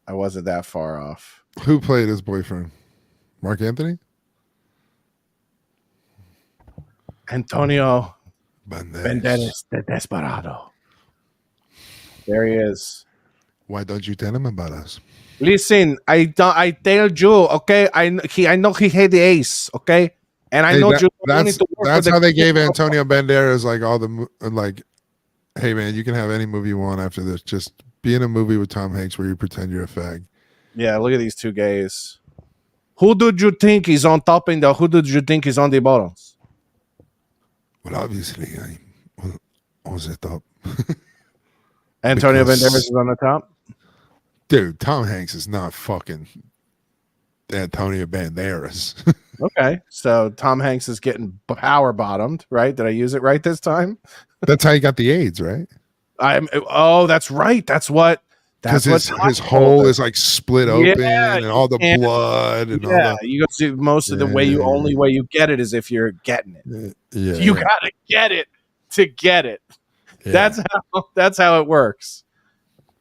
I wasn't that far off. Who played his boyfriend? Mark Anthony? Antonio Banderas. Banderas de Desperado. There he is. Why don't you tell him about us? Listen, I told you, okay? I know he had the ace, okay? And I Hey, know that's how they gave Antonio Banderas like all the like. Hey man, you can have any movie you want after this. Just be in a movie with Tom Hanks where you pretend you're a fag. Yeah, look at these two gays. Who did you think is on top and who did you think is on the bottoms? Well, obviously, I was at top. Antonio Because- Banderas is on the top. Dude, Tom Hanks is not fucking Antonio Banderas. Okay, so Tom Hanks is getting power bottomed, right? Did I use it right this time? That's how he got the AIDS, right? That's right. That's what. Because That's his hole is like split open and all the and- blood and Yeah, all you go see most of the way you only way you get it is if you're getting it. the yeah. You gotta get it to get it. yeah. That's how it works.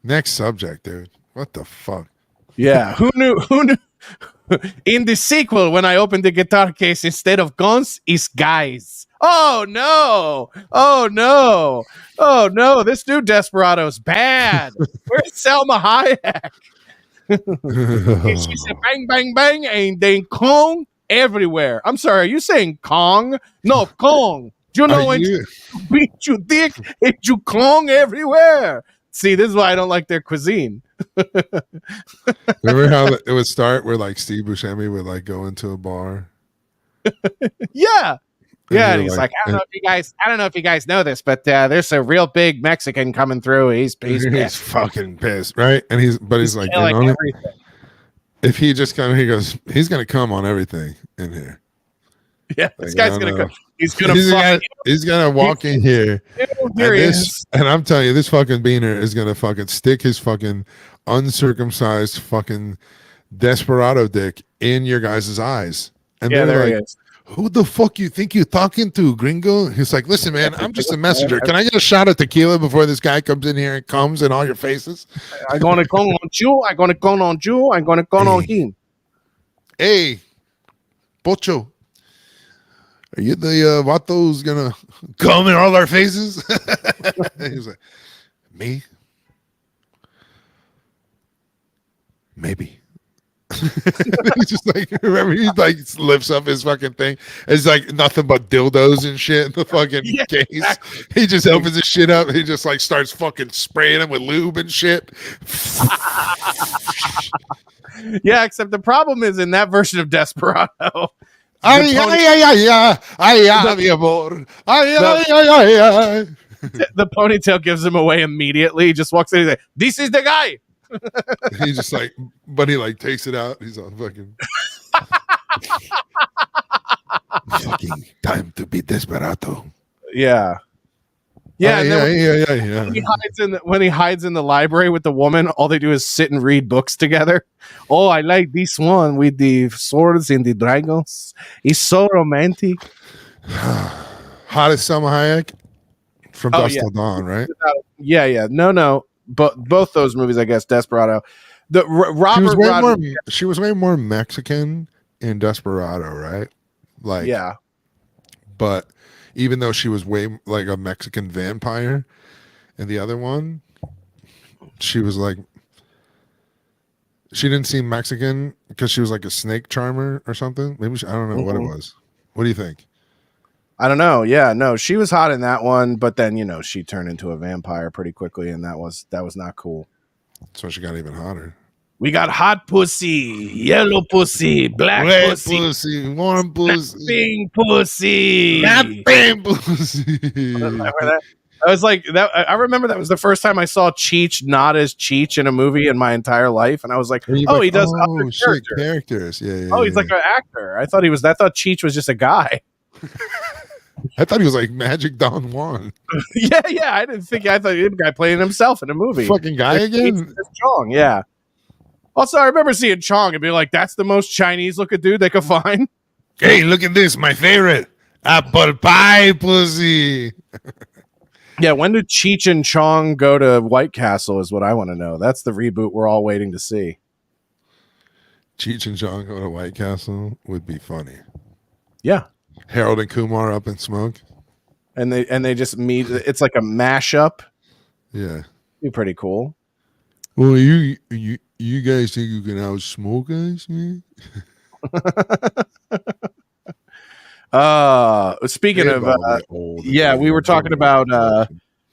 Next subject, dude. What the fuck? Yeah. Who knew? In the sequel, when I opened the guitar case, instead of guns, it's guys. Oh no! Oh no! Oh no! This new Desperado's bad. Where's Selma Hayek? She said bang, bang, bang, and then Kong everywhere. I'm sorry, are you saying Kong? No, Kong. Do you know Are when you- you beat you dick and you Kong everywhere? See, this is why I don't like their cuisine. Remember how it would start where like Steve Buscemi would like go into a bar? Yeah. Yeah, and you're he's like, I don't know if you guys know this, but there's a real big Mexican coming through. He's he's pissed. fucking pissed, right? And he's like, killing you know, everything. if he just kind of, he goes, he's gonna come on everything in here. Yeah, this Like, guy's I gonna don't know. come. He's gonna He's gonna walk in here, Here he is. and I'm telling you, this fucking beaner is gonna fucking stick his fucking uncircumcised fucking desperado dick in your guys' eyes. And Yeah, they're there he like, is. who the fuck you think you're talking to, gringo? He's like, listen, man, I'm just a messenger. Can I get a shot of tequila before this guy comes in here and comes in all your faces? I'm gonna come on you. I'm gonna come on you. I'm gonna come on him. Hey, Pocho, are you the vato who's gonna come in all our faces? He's like, me? Maybe. He's just like, remember, he like lifts up his fucking thing. It's like nothing but dildos and shit in the fucking Yeah, case. exactly. He just opens his shit up. He just like starts fucking spraying him with lube and shit. Yeah, except the problem is in that version of Desperado. Ay, pony- ay, ay, ay, ay, ay, mi amor. Ay, ay, ay, ay, ay. The ponytail gives him away immediately. He just walks in and he's like, this is the guy. He just like, but he like takes it out. He's all fucking. Fucking time to be desperado. Yeah. Yeah, and then yeah. when he hides in the library with the woman, all they do is sit and read books together. Oh, I like this one with the swords and the dragons. It's so romantic. Hottest Selma Hayek from Oh, Dusk yeah. Till Dawn, right? Yeah. No. But both those movies, I guess, Desperado. She was way more Mexican in Desperado, right? Like, Yeah. But even though she was way like a Mexican vampire in the other one, she was like, she didn't seem Mexican because she was like a snake charmer or something. Maybe I don't know what it was. What do you think? I don't know. Yeah, no, she was hot in that one, but then she turned into a vampire pretty quickly, and that was not cool. So she got even hotter. We got hot pussy, yellow pussy, black Red pussy, pussy, warm pussy, pink pussy. napping pussy. Remember that? I was like that. I remember that was the first time I saw Cheech not as Cheech in a movie in my entire life, and I was like, oh, he does other shit, characters. characters. Yeah. Oh, he's like an actor. I thought Cheech was just a guy. I thought he was like Magic Don Juan. yeah. I thought he was a guy playing himself in a movie. Fucking guy again. Chong, yeah. Also, I remember seeing Chong and being like, "That's the most Chinese looking dude they could find." Hey, look at this, my favorite apple pie pussy. Yeah, when did Cheech and Chong go to White Castle? Is what I want to know. That's the reboot we're all waiting to see. Cheech and Chong go to White Castle would be funny. Yeah, Harold and Kumar Up in Smoke. and they just meet. It's like a mashup. Yeah. Be pretty cool. Well, you guys think you can out smoke us, man? Speaking of yeah, we were talking about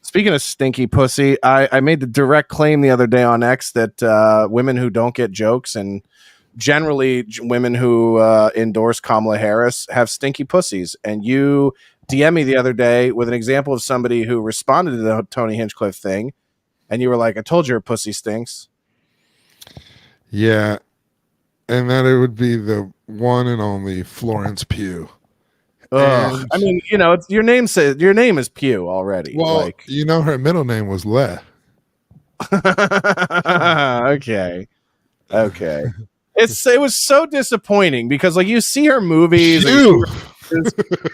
speaking of stinky pussy. I made the direct claim the other day on X that women who don't get jokes, and generally women who endorse Kamala Harris, have stinky pussies. And you DM me the other day with an example of somebody who responded to the Tony Hinchcliffe thing, and you were like, I told you her pussy stinks. Yeah. And that it would be the one and only Florence Pugh. Ugh. I mean, it's your name is Pugh already. Well, like, her middle name was Le. okay. It was so disappointing because like you see her movies and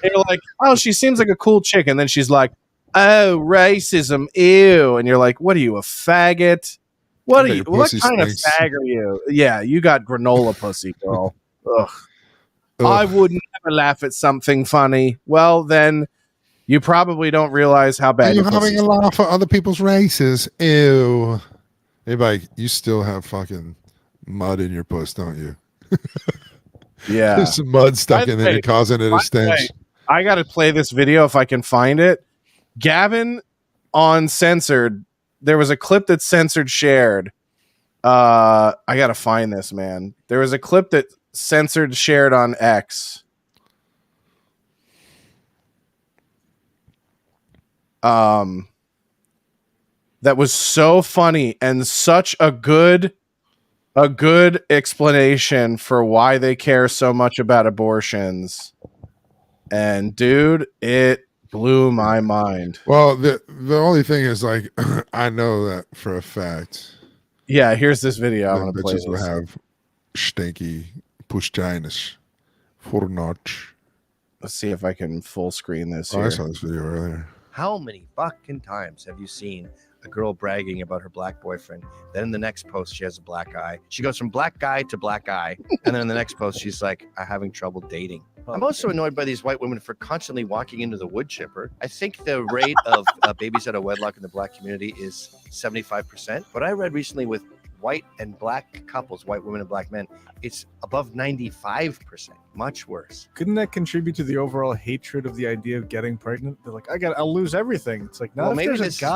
you're like, oh, she seems like a cool chick, and then she's like, oh, racism, ew, and you're like, what are you, a faggot? What kind of fag are you? Yeah, you got granola pussy, girl. Ugh. I would never laugh at something funny. Well, then you probably don't realize how bad you're having a laugh at other people's races. Ew. Hey, you still have fucking mud in your puss, don't you? Yeah. There's some mud stuck in there causing it a stench. I got to play this video if I can find it. Gavin on Censored, there was a clip that Censored shared. I got to find this, man. There was a clip that Censored shared on X. That was so funny and such a good explanation for why they care so much about abortions. And dude, it blew my mind. Well, the only thing is, like, I know that for a fact. Yeah, here's this video. I'm gonna play this. Bitches will have stinky pushginas for notch. Let's see if I can full screen this. I saw this video earlier. How many fucking times have you seen a girl bragging about her black boyfriend? Then in the next post, she has a black eye. She goes from black guy to black eye. And then in the next post, she's like, I'm having trouble dating. I'm also annoyed by these white women for constantly walking into the wood chipper. I think the rate of babies out of wedlock in the black community is 75%. But I read recently with white and black couples, white women and black men, it's above 95%. Much worse. Couldn't that contribute to the overall hatred of the idea of getting pregnant? They're like, I'll lose everything. It's like, no, maybe this is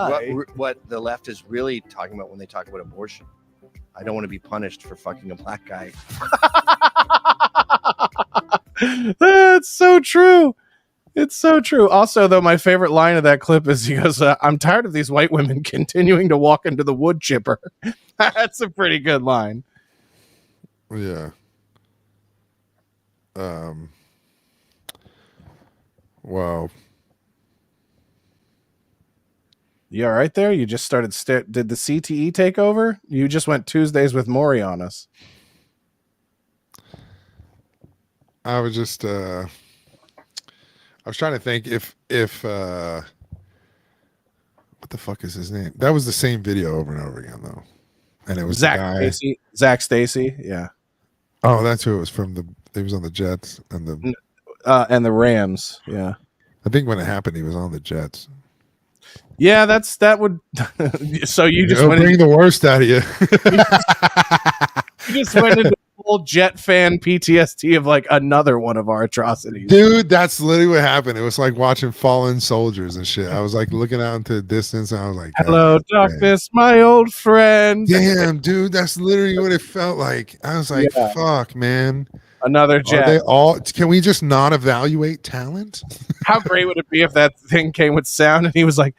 what the left is really talking about when they talk about abortion. I don't want to be punished for fucking a black guy. That's so true. It's so true. Also, though, my favorite line of that clip is he goes, I'm tired of these white women continuing to walk into the wood chipper. That's a pretty good line. Yeah. Wow. You all right there? You just started. Did the CTE take over? You just went Tuesdays with Maury on us. I was just. I was trying to think if what the fuck is his name? That was the same video over and over again, though, and it was Zach Stacy. Yeah. Oh, that's who it was from. He was on the Jets and the Rams. Yeah. I think when it happened, he was on the Jets. Yeah, that would. So you just went bring the worst out of you. You just went into full Jet fan PTSD of like another one of our atrocities. Dude, that's literally what happened. It was like watching fallen soldiers and shit. I was like looking out into the distance and I was like, hello, darkness, my old friend. Damn, dude, that's literally what it felt like. I was like, fuck, man. Another Jet. Can we just not evaluate talent? How great would it be if that thing came with sound and he was like,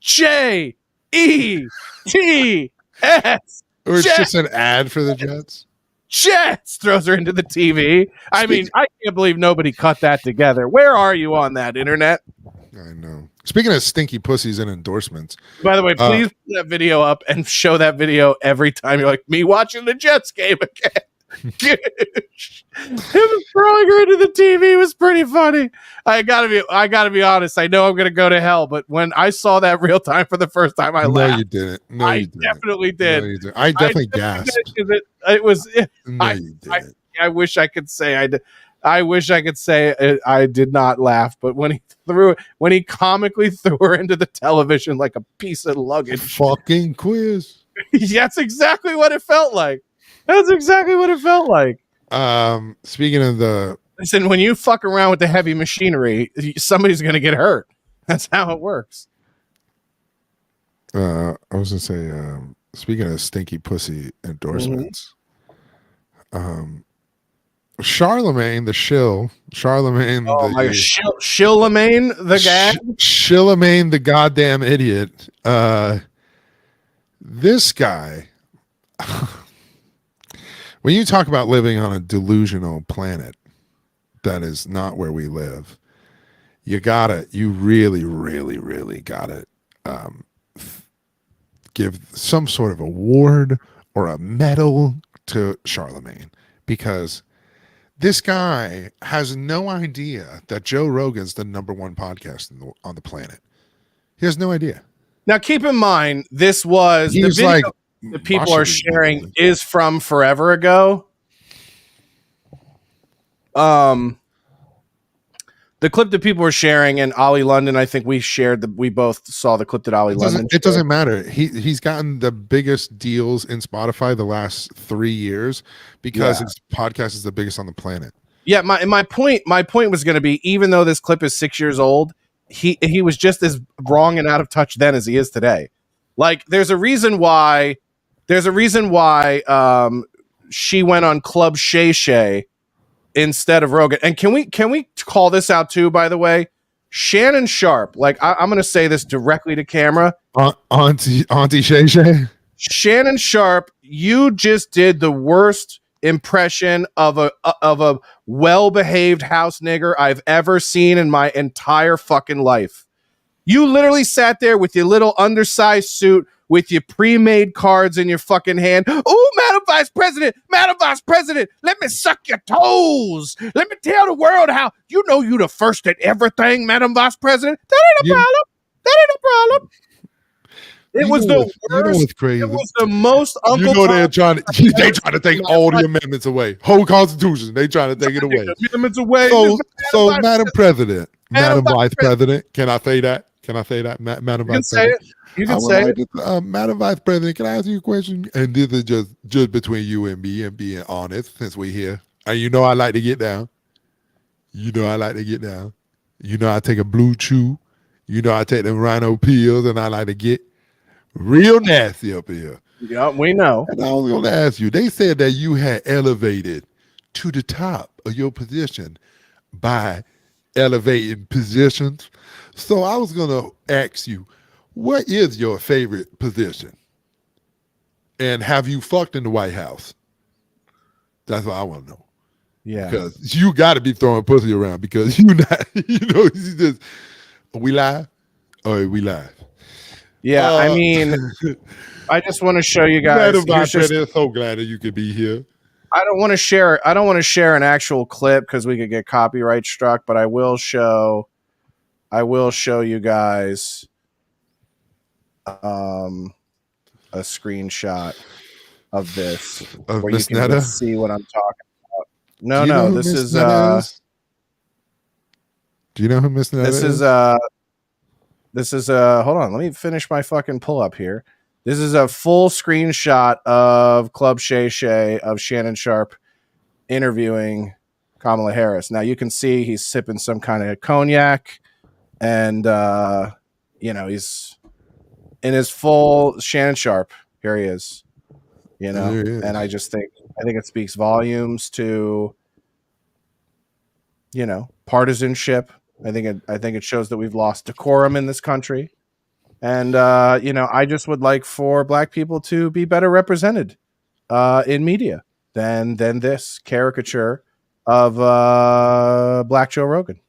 J-E-T-S. Or it's just an ad for the Jets. Jets throws her into the TV. I mean, I can't believe nobody cut that together. Where are you on that internet? I know. Speaking of stinky pussies and endorsements. By the way, please put that video up and show that video every time you're like, me watching the Jets game again. Him throwing her into the TV was pretty funny. I gotta be honest. I know I'm gonna go to hell, but when I saw that real time for the first time, I laughed. No, you didn't. No, you didn't. Definitely did. No, you didn't. I definitely gasped. It was. No, you didn't. I wish I could say I did. I wish I could say I did not laugh, but when he comically threw her into the television like a piece of luggage, Fucking quiz. that's exactly what it felt like. That's exactly what it felt like. Speaking of the Listen, when you fuck around with the heavy machinery, somebody's going to get hurt. That's how it works. I was gonna say, speaking of stinky pussy endorsements, Charlemagne the shill, Charlemagne Charlemagne the guy. Charlemagne the goddamn idiot. This guy, when you talk about living on a delusional planet that is not where we live, you really, really, really gotta give some sort of award or a medal to Charlemagne, because this guy has no idea that Joe Rogan's the #1 podcast on the planet. He has no idea. Now, keep in mind, this was the video like that people are sharing is from forever ago. The clip that people were sharing, and Ollie London, I think we both saw the clip that Ollie London shared. It doesn't matter. He's gotten the biggest deals in Spotify the last 3 years because his podcast is the biggest on the planet. Yeah, my point was going to be, even though this clip is 6 years old, he was just as wrong and out of touch then as he is today. Like, there's a reason why she went on Club Shay Shay instead of Rogan. And can we call this out too, by the way? Shannon Sharpe, like I'm going to say this directly to camera. Auntie Shay Shay? Shannon Sharpe, you just did the worst impression of a well-behaved house nigger I've ever seen in my entire fucking life. You literally sat there with your little undersized suit with your pre-made cards in your fucking hand. Oh, Madam Vice President, let me suck your toes. Let me tell the world how you know you the first at everything, Madam Vice President. That ain't a problem. It was the worst. You know what's crazy? It was the most Uncle You know Tom they're trying to take all the amendments away. Whole Constitution, they trying to take it away. Amendments away. So Madam President, Madam Vice President, can I say that? Madam Vice President? You can say it. Madam Vice President, can I ask you a question? And this is just between you and me and being honest, since we're here. And you know I like to get down. You know I take a blue chew. You know I take them rhino pills, and I like to get real nasty up here. Yeah, we know. And I was going to ask you, they said that you had elevated to the top of your position by elevating positions. So I was going to ask you, what is your favorite position? And have you fucked in the White House? That's what I want to know. Yeah. Because you got to be throwing pussy around, because you not, you just, are we live? Or are we live? Yeah, I mean, I just want to show you guys. So glad that you could be here. I don't want to share an actual clip because we could get copyright struck, but I will show you guys a screenshot of this where Miss you can Netta? see what I'm talking about. No, this is do you know who Miss Netta is? This is hold on, let me finish my fucking pull up here. This is a full screenshot of Club Shay Shay of Shannon Sharpe interviewing Kamala Harris. Now you can see he's sipping some kind of cognac, and he's in his full Shannon Sharpe. Here he is. And I think it speaks volumes to partisanship. I think it shows that we've lost decorum in this country. And, I just would like for black people to be better represented in media than this caricature of Black Joe Rogan.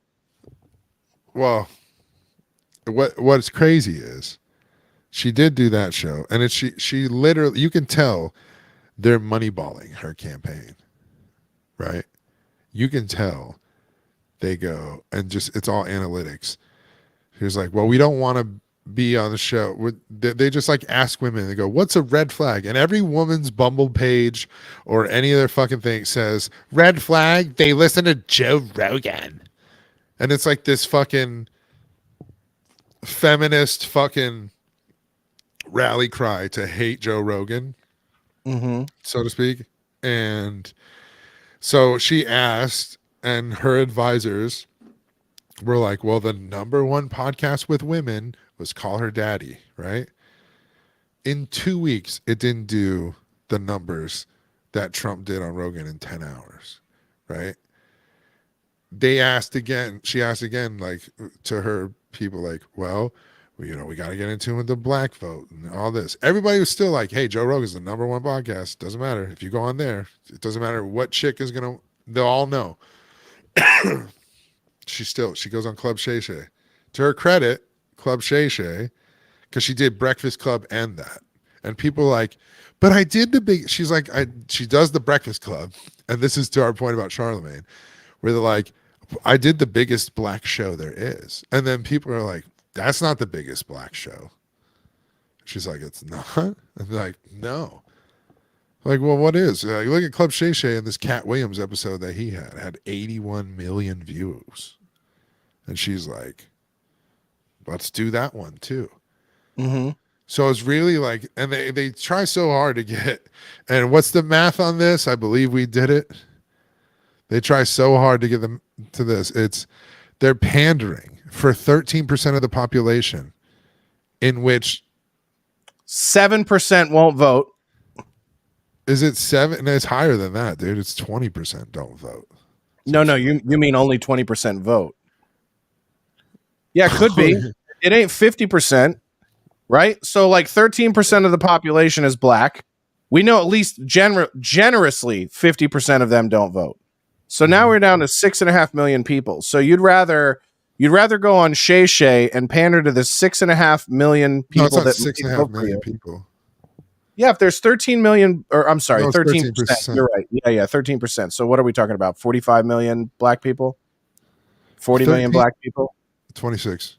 Well, what's crazy is she did do that show, and she literally, you can tell they're moneyballing her campaign, right? You can tell they go and it's all analytics. He was like, well, we don't want to be on the show. They just like ask women. They go, "What's a red flag?" And every woman's Bumble page or any of their fucking thing says, "Red flag. They listen to Joe Rogan," and it's like this fucking feminist fucking rally cry to hate Joe Rogan, so to speak. And so she asked, and her advisors were like, well, the number one podcast with women was Call Her Daddy, right? In 2 weeks, it didn't do the numbers that Trump did on Rogan in 10 hours, right? They asked again, she asked again, like to her people, like, well, you know, we got to get into with the black vote and all this. Everybody was still like, hey, Joe Rogan's the number one podcast. Doesn't matter. If you go on there, it doesn't matter what chick is going to, they'll all know. She goes on Club Shay Shay. To her credit, Club Shay Shay, because she did Breakfast Club and that. And people are like, but I did the big, she's like, she does the Breakfast Club. And this is to our point about Charlemagne, where they're like, I did the biggest black show there is. And then people are like, that's not the biggest black show. She's like, it's not? And they're like, no. Like, well, what is? Like, look at Club Shay Shay and this Cat Williams episode that he had 81 million views. And she's like, let's do that one too. So it's really like, and they try so hard to get, and what's the math on this? I believe we did it. They try so hard to get them to this. They're pandering for 13% of the population, in which 7% won't vote. Is it 7? No, it's higher than that, dude. It's 20% don't vote. No, you mean only 20% vote. Yeah, it could be. It ain't 50%, right? So like 13% of the population is black. We know at least generously 50% of them don't vote. So now we're down to 6.5 million people. So you'd rather go on Shay Shay and pander to the 6.5 million people. No, it's not 6.5 million people. Yeah, if there's 13 million, or I'm sorry, No, 13%. You're right. Yeah, 13%. So what are we talking about? 45 million black people? 40 million black people? 26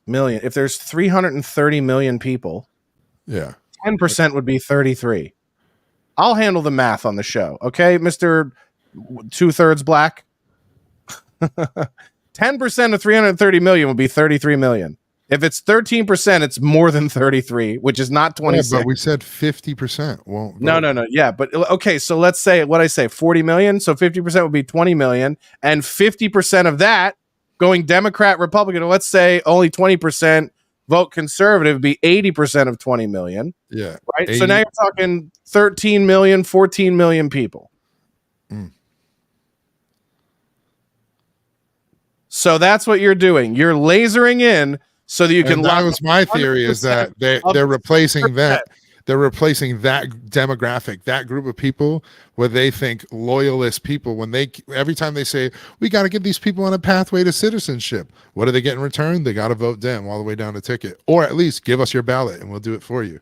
million. If there's 330 million people, yeah, 10% would be 33. I'll handle the math on the show. Okay, Mr. 2/3 black. 10% of 330 million would be 33 million. If it's 13%, it's more than 33, which is not 26. Yeah, but we said 50% won't vote. No. Yeah, but okay, so let's say, what I say, 40 million. So 50% would be 20 million. And 50% of that going Democrat, Republican, let's say only 20% vote conservative, would be 80% of 20 million. Yeah. Right? 80. So now you're talking 13 million, 14 million people. So that's what you're doing. You're lasering in so that you can. And that was my theory, is that they're replacing that. They're replacing that demographic, that group of people, where they think loyalist people, when every time they say, we got to get these people on a pathway to citizenship, what do they get in return? They got to vote Dem all the way down the ticket, or at least give us your ballot and we'll do it for you.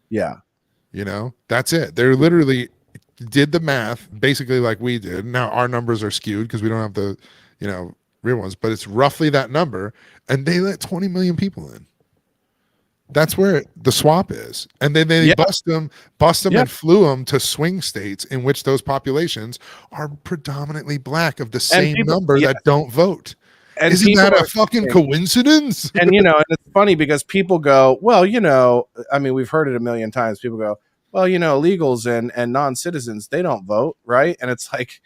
Yeah. You know, that's it. They're literally did the math basically like we did. Now our numbers are skewed because we don't have the, real ones, but it's roughly that number. And they let 20 million people in. That's where the swap is. And then they bust them and flew them to swing states in which those populations are predominantly black, of the same number that don't vote. And isn't that a fucking coincidence? And, and it's funny because people go, well, I mean, we've heard it a million times. People go, well, illegals and non-citizens, they don't vote, right? And it's like,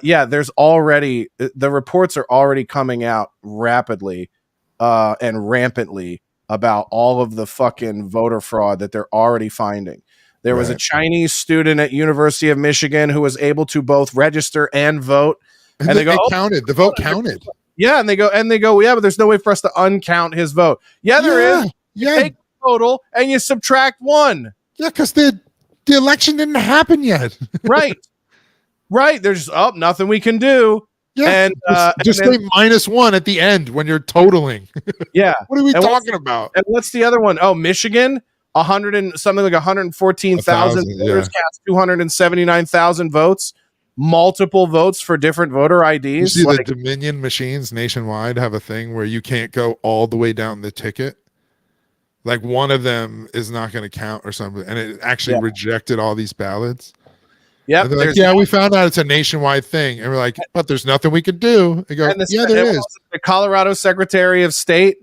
there's already, the reports are already coming out rapidly and rampantly about all of the fucking voter fraud that they're already finding. There was a Chinese student at University of Michigan who was able to both register and vote. And they go, counted. The vote counted. Yeah, and they go, yeah, but there's no way for us to uncount his vote. Yeah, there is. You take the total and you subtract one. Yeah, because the election didn't happen yet. Right. There's nothing we can do. Yeah, and just say -1 at the end when you're totaling. Yeah. What are we talking about? And what's the other one? Oh, Michigan, 114,000 voters cast 279,000 votes. multiple votes for different voter IDs. You see like, the Dominion machines nationwide have a thing where you can't go all the way down the ticket. Like one of them is not going to count or something, and it actually rejected all these ballots. Yep. And they're like, yeah, we found out it's a nationwide thing, and we're like, but there's nothing we could do. They go, yeah, there is. The Colorado Secretary of State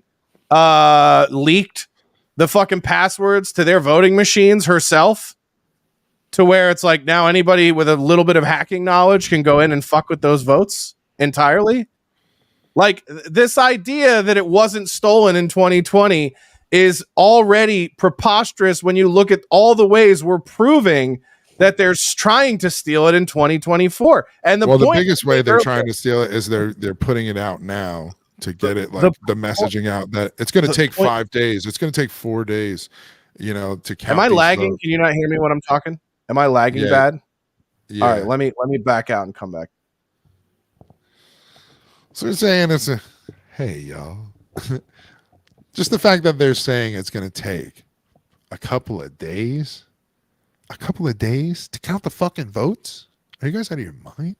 leaked the fucking passwords to their voting machines herself, to where it's like now anybody with a little bit of hacking knowledge can go in and fuck with those votes entirely. Like this idea that it wasn't stolen in 2020 is already preposterous when you look at all the ways we're proving that they're trying to steal it in 2024. And the biggest way they're trying to steal it is they're putting it out now to get it like the messaging out that it's going to take 5 days. It's going to take 4 days, to count. Am I lagging? Votes. Can you not hear me when I'm talking? Am I lagging bad? Yeah. All right, let me back out and come back. So they're saying hey y'all. Just the fact that they're saying it's going to take a couple of days to count the fucking votes. Are you guys out of your mind?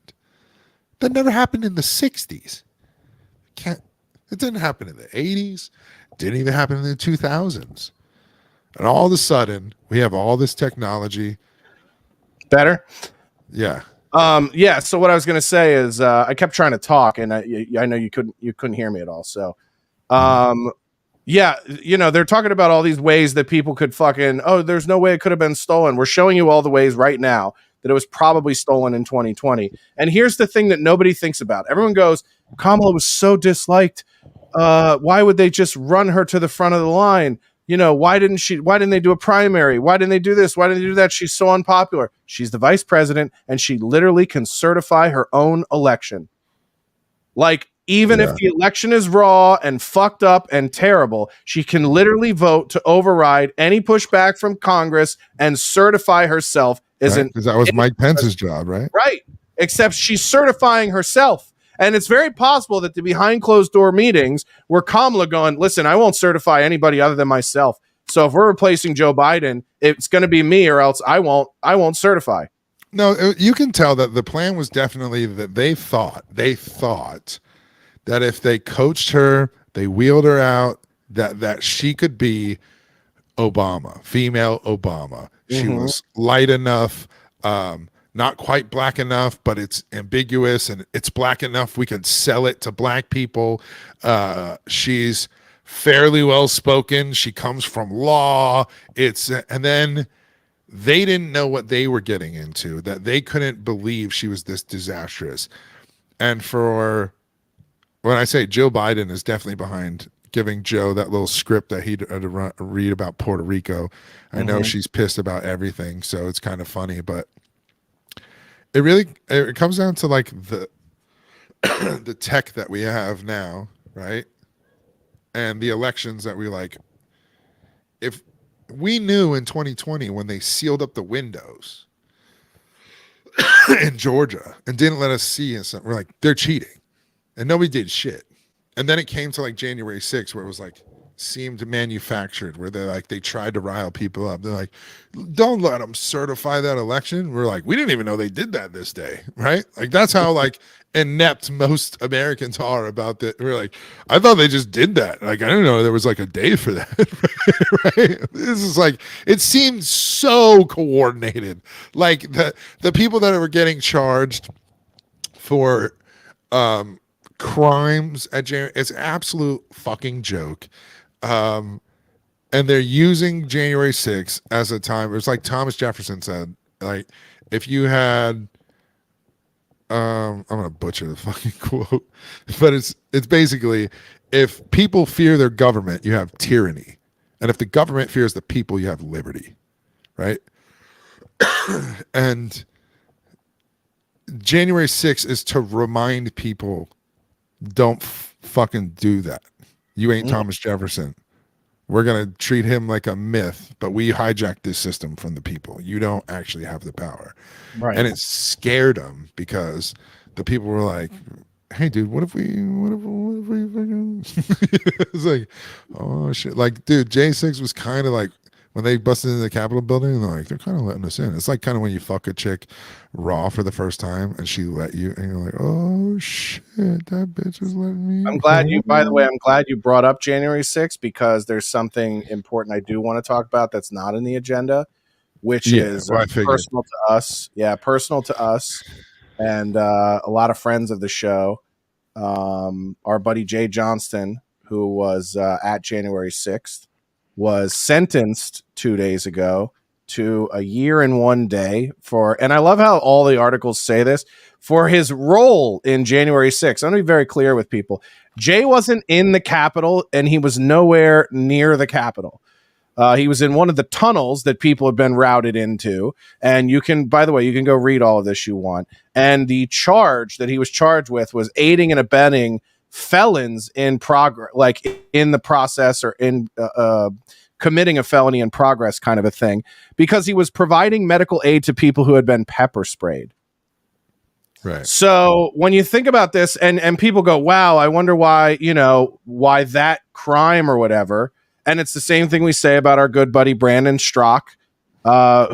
That never happened in the 60s. It didn't happen in the 80s. Didn't even happen in the 2000s. And all of a sudden, we have all this technology. Better? Yeah. So what I was going to say is I kept trying to talk, and I know you couldn't hear me at all. So, they're talking about all these ways that people could there's no way it could have been stolen. We're showing you all the ways right now that it was probably stolen in 2020. And here's the thing that nobody thinks about. Everyone goes, Kamala was so disliked. Why would they just run her to the front of the line? Why didn't they do a primary? Why didn't they do this? Why didn't they do that? She's so unpopular. She's the vice president, and she literally can certify her own election. Like, even if the election is raw and fucked up and terrible, she can literally vote to override any pushback from Congress and certify herself as because that was Mike Pence's job, right? Right. Except she's certifying herself. And it's very possible that the behind closed door meetings were Kamala going, listen, I won't certify anybody other than myself. So if we're replacing Joe Biden, it's going to be me, or else I won't certify. No, you can tell that the plan was definitely that they thought that if they coached her, they wheeled her out, that she could be Obama, female Obama. She was light enough, not quite black enough, but it's ambiguous, and it's black enough we can sell it to black people. She's fairly well spoken. She comes from law. And then they didn't know what they were getting into, that they couldn't believe she was this disastrous. And when I say Joe Biden is definitely behind giving Joe that little script that he'd read about Puerto Rico. I know she's pissed about everything, so it's kind of funny, but it comes down to like the the tech that we have now, right? And the elections that we like. If we knew in 2020 when they sealed up the windows in Georgia and didn't let us see, and we're like, they're cheating. And nobody did shit. And then it came to like January 6th, where it was like seemed manufactured, where they tried to rile people up. They're like, don't let them certify that election. We're like, we didn't even know they did that this day, right? Like that's how like inept most Americans are about that. We're like, I thought they just did that. Like I didn't know there was like a day for that. Right? This is like, it seemed so coordinated. Like the people that were getting charged for crimes at January, it's an absolute fucking joke. And they're using January 6th as a time. It's like Thomas Jefferson said, like if you had I'm gonna butcher the fucking quote, but it's basically, if people fear their government, you have tyranny, and if the government fears the people, you have liberty, right? And January 6th is to remind people, don't fucking do that. You ain't Thomas Jefferson. We're going to treat him like a myth, but we hijacked this system from the people. You don't actually have the power. Right. And it scared them because the people were like, hey, dude, what if we fucking... It's like, oh, shit. Like, dude, J6 was kind of like, When they busted into the Capitol building, they're kind of letting us in. It's like kind of when you fuck a chick raw for the first time and she let you, and you're like, oh shit, that bitch is letting me. I'm glad you, by the way, I'm glad you brought up January 6th because there's something important I do want to talk about that's not in the agenda, which is personal to us. Yeah, personal to us and a lot of friends of the show. Our buddy Jay Johnston, who was at January 6th, was sentenced 2 days ago to a year and 1 day for, and I love how all the articles say this, for his role in January 6th. I'm going to be very clear with people. Jay wasn't in the Capitol and he was nowhere near the Capitol. He was in one of the tunnels that people have been routed into. And you can, by the way, you can go read all of this you want. And the charge that he was charged with was aiding and abetting felons in progress, like in the process or in committing a felony in progress kind of a thing, because he was providing medical aid to people who had been pepper sprayed. Right. So when you think about this and people go, wow, I wonder why, why that crime or whatever. And it's the same thing we say about our good buddy Brandon Strzok,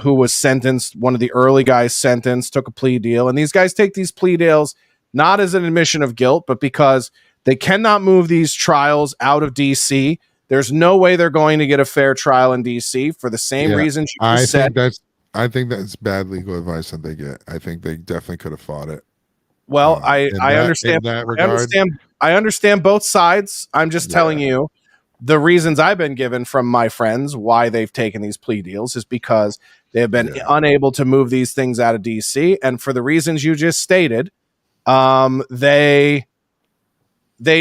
who was sentenced, one of the early guys sentenced, took a plea deal. And these guys take these plea deals not as an admission of guilt, but because they cannot move these trials out of D.C. There's no way they're going to get a fair trial in D.C. for the same reasons you just said. I think that's bad legal advice that they get. I think they definitely could have fought it. Well, I understand. I understand both sides. I'm just telling you the reasons I've been given from my friends why they've taken these plea deals is because they have been unable to move these things out of D.C. And for the reasons you just stated, they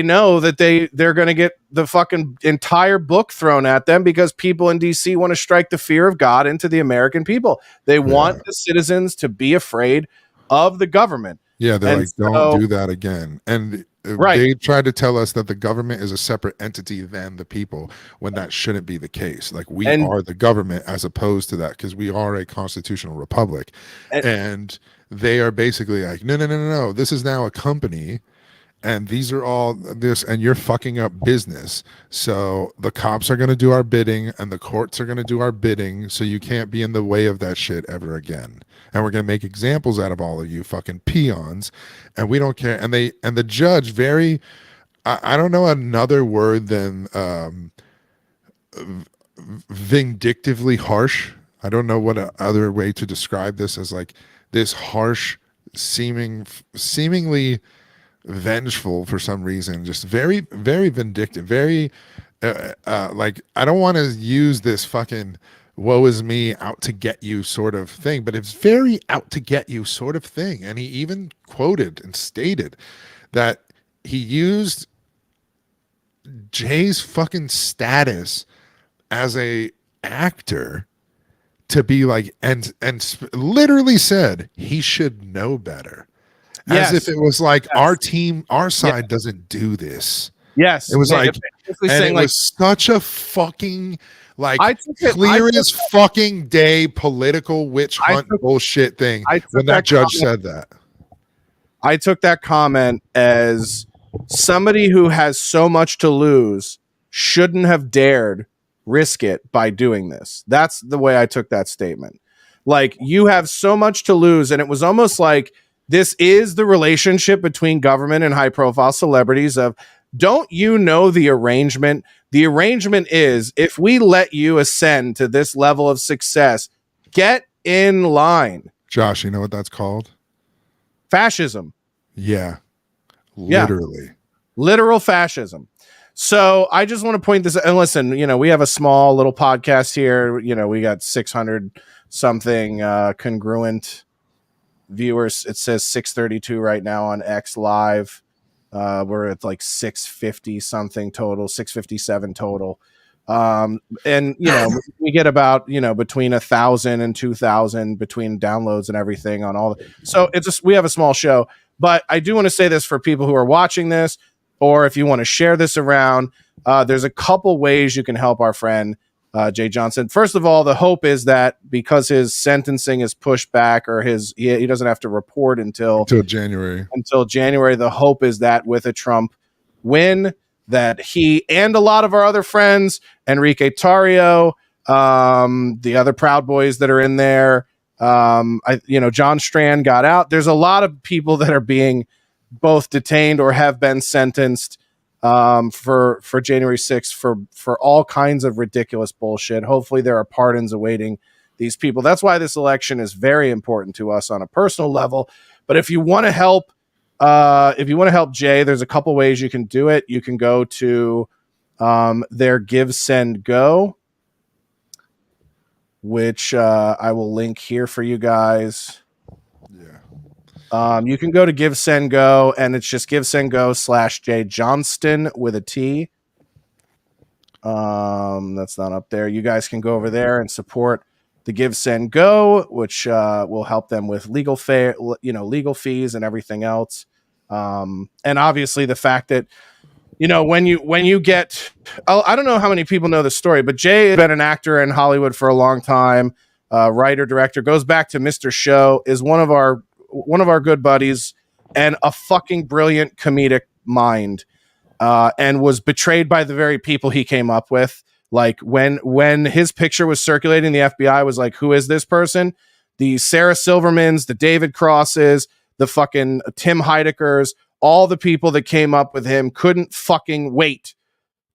know that they're going to get the fucking entire book thrown at them because people in DC want to strike the fear of God into the American people. They want the citizens to be afraid of the government. Yeah, they're like, don't do that again. And they tried to tell us that the government is a separate entity than the people, when that shouldn't be the case. Like, we are the government as opposed to that, because we are a constitutional republic. And they are basically like, no. This is now a company. And these are all this, and you're fucking up business. So the cops are going to do our bidding and the courts are going to do our bidding. So you can't be in the way of that shit ever again. And we're going to make examples out of all of you fucking peons. And we don't care. And the judge I don't know another word than vindictively harsh. I don't know what other way to describe this as, like this harsh, seemingly vengeful for some reason, just very, very vindictive, very like, I don't want to use this fucking woe is me, out to get you sort of thing, but it's very out to get you sort of thing. And he even quoted and stated that he used Jay's fucking status as a actor to be like, and literally said he should know better. As if it was like our team, our side doesn't do this. Yes. It was like, and it was such a fucking, like, clear as fucking day political witch hunt bullshit thing when that judge said that. I took that comment as somebody who has so much to lose shouldn't have dared risk it by doing this. That's the way I took that statement. Like, you have so much to lose, and it was almost like, this is the relationship between government and high-profile celebrities of, don't you know the arrangement? The arrangement is, if we let you ascend to this level of success, get in line. Josh, you know what that's called? Fascism. Yeah. Literally. Literal fascism. So I just want to point this, and listen, we have a small little podcast here. We got 600 something congruent viewers. It says 632 right now on X Live. We're at like 650 something total, 657 total. And we get about between 1,000 and 2,000 between downloads and everything on all so it's just, we have a small show. But I do want to say this for people who are watching this, or if you want to share this around, there's a couple ways you can help our friend Jay Johnston. First of all, the hope is that because his sentencing is pushed back, or he doesn't have to report until January. The hope is that with a Trump win, that he and a lot of our other friends, Enrique Tarrio, The other Proud Boys that are in there. John Strand got out. There's a lot of people that are being both detained or have been sentenced for January 6th for all kinds of ridiculous bullshit. Hopefully there are pardons awaiting these people. That's why this election is very important to us on a personal level. But if you want to help, Jay, there's a couple ways you can do it. You can go to their Give, Send, Go, which I will link here for you guys. Yeah. You can go to Give, Send, Go, and it's just Give, Send, Go / Jay Johnston with a T. That's not up there. You guys can go over there and support the Give, Send, Go, which will help them with legal fees and everything else. And obviously the fact that, when you get, I don't know how many people know the story, but Jay has been an actor in Hollywood for a long time, writer, director, goes back to Mr. Show, is one of our good buddies and a fucking brilliant comedic mind, and was betrayed by the very people he came up with. Like when his picture was circulating, the FBI was like, who is this person? The Sarah Silvermans, the David Crosses, the fucking Tim Heidekers, all the people that came up with him couldn't fucking wait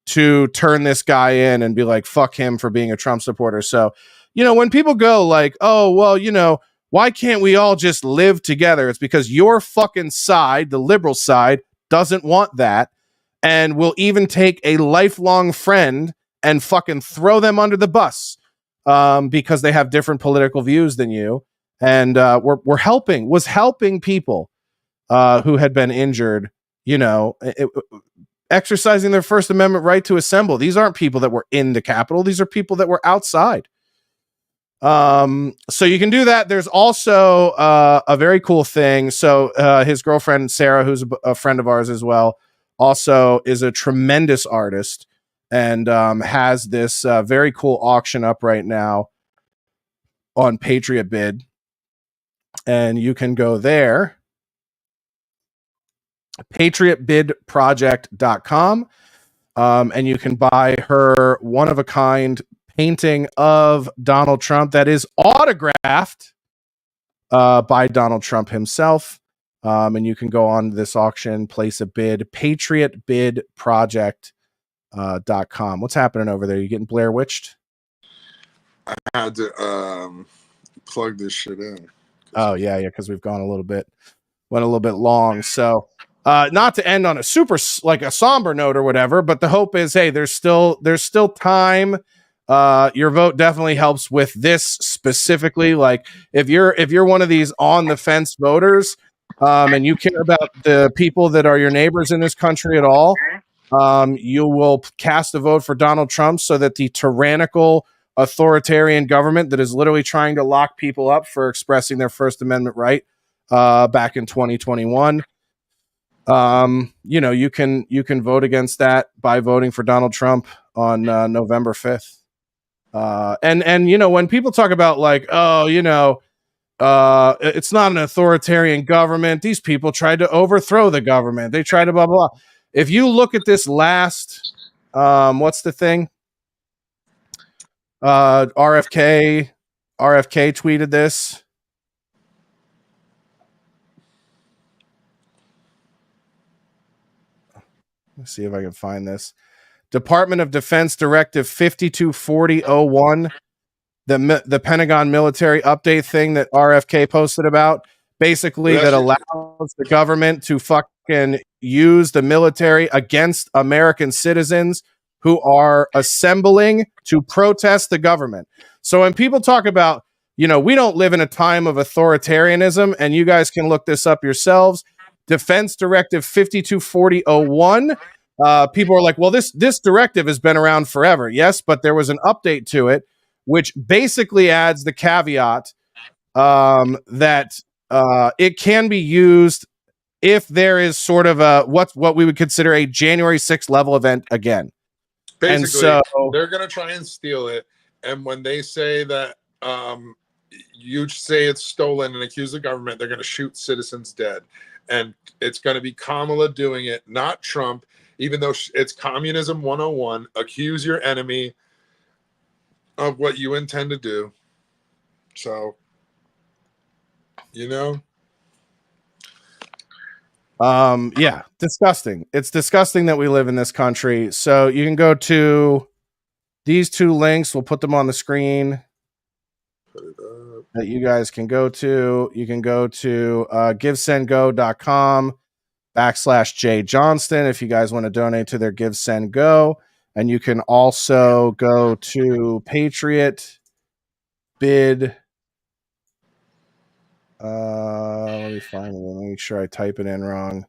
to turn this guy in and be like, fuck him for being a Trump supporter. So, when people go like, oh, well, why can't we all just live together? It's because your fucking side, the liberal side, doesn't want that, and will even take a lifelong friend and fucking throw them under the bus because they have different political views than you. And we're helping people who had been injured, exercising their First Amendment right to assemble. These aren't people that were in the Capitol. These are people that were outside. So you can do that. There's also a very cool thing. So his girlfriend, Sarah, who's a friend of ours as well, also is a tremendous artist and has this very cool auction up right now on Patriot Bid. And you can go there, patriotbidproject.com, and you can buy her one-of-a-kind painting of Donald Trump that is autographed by Donald Trump himself. And you can go on this auction, place a bid, patriotbidproject.com. What's happening over there? You getting Blair Witched? I had to plug this shit in. Oh yeah, because we've went a little bit long. So not to end on a super like a somber note or whatever, but the hope is, hey, there's still time. Your vote definitely helps with this specifically. Like if you're one of these on the fence voters, and you care about the people that are your neighbors in this country at all, you will cast a vote for Donald Trump so that the tyrannical authoritarian government that is literally trying to lock people up for expressing their First Amendment right back in 2021. You can vote against that by voting for Donald Trump on November 5th. And when people talk about like, it's not an authoritarian government, these people tried to overthrow the government, they tried to blah blah. If you look at this last what's the thing? RFK tweeted this. Let's see if I can find this. Department of Defense Directive 524001, the Pentagon military update thing that RFK posted about, basically that allows the government to fucking use the military against American citizens who are assembling to protest the government. So when people talk about, we don't live in a time of authoritarianism, and you guys can look this up yourselves, Defense Directive 524001, people are like, well, this directive has been around forever. Yes, but there was an update to it, which basically adds the caveat that it can be used if there is sort of a what we would consider a January 6th level event again. Basically, and so they're going to try and steal it. And when they say that you say it's stolen and accuse the government, they're going to shoot citizens dead. And it's going to be Kamala doing it, not Trump, even though it's communism 101. Accuse your enemy. of what you intend to do. So, you know, yeah, disgusting. It's disgusting that we live in this country. So you can go to these two links. We'll put them on the screen put it up. that you guys can go to. You can go to givesendgo.com/Jay Johnston if you guys want to donate to their Give Send Go. And you can also go to Patriot Bid. Let me find it. Let me make sure I type it in wrong.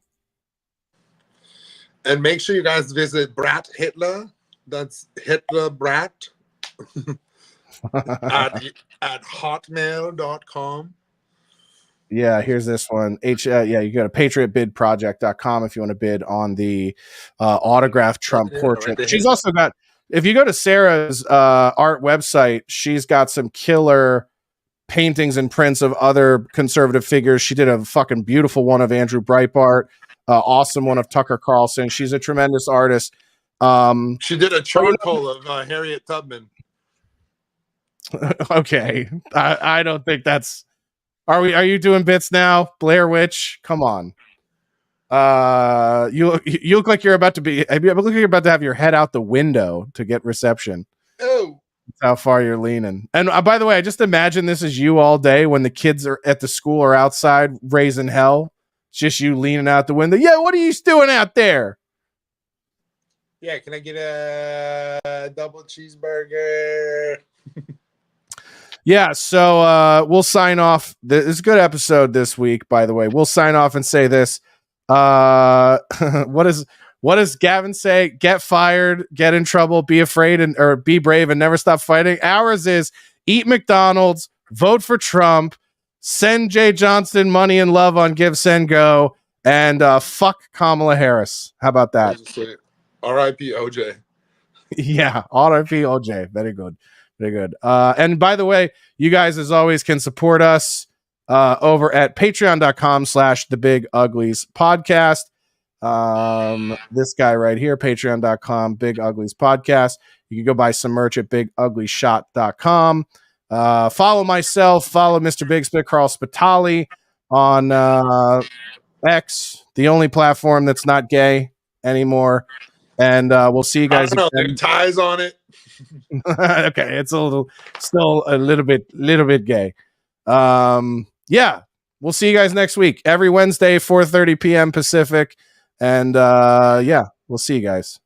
And make sure you guys visit Brat Hitler. That's Hitler Brat at hotmail.com. Yeah, here's this one. Yeah, you go to patriotbidproject.com if you want to bid on the autographed Trump portrait. Right, She's also got, if you go to Sarah's art website, she's got some killer paintings and prints of other conservative figures. She did a fucking beautiful one of Andrew Breitbart, awesome one of Tucker Carlson. She's a tremendous artist. She did a charcoal of Harriet Tubman. Okay, I don't think that's. Are you doing bits now, Blair Witch? Come on. You look like you're about to be. You look like you're about to have your head out the window to get reception. Oh, That's how far you're leaning. And by the way, I just imagine this is you all day when the kids are at the school or outside raising hell. It's just you leaning out the window. Yeah, what are you doing out there? yeah. Can I get a double cheeseburger? Yeah, so we'll sign off. This is a good episode this week, by the way. We'll sign off and say this. What does Gavin say? Get fired, get in trouble, be afraid, or be brave and never stop fighting. Ours is eat McDonald's, vote for Trump, send Jay Johnston money and love on Give Send Go, and fuck Kamala Harris. How about that? R.I.P. OJ. Yeah, R.I.P. OJ. Very good. Very good. And by the way, you guys, as always, can support us over at patreon.com/The Big Uglies Podcast. This guy right here, patreon.com, Big Uglies Podcast. You can go buy some merch at biguglyshot.com. Follow myself, follow Mr. Big Spit, Carl Spitali on X, the only platform that's not gay anymore. And we'll see you guys I don't know, again. ties on it. Okay, it's still a little bit gay. Yeah, we'll see you guys next week. Every Wednesday, 4:30 p.m. Pacific. And yeah, we'll see you guys.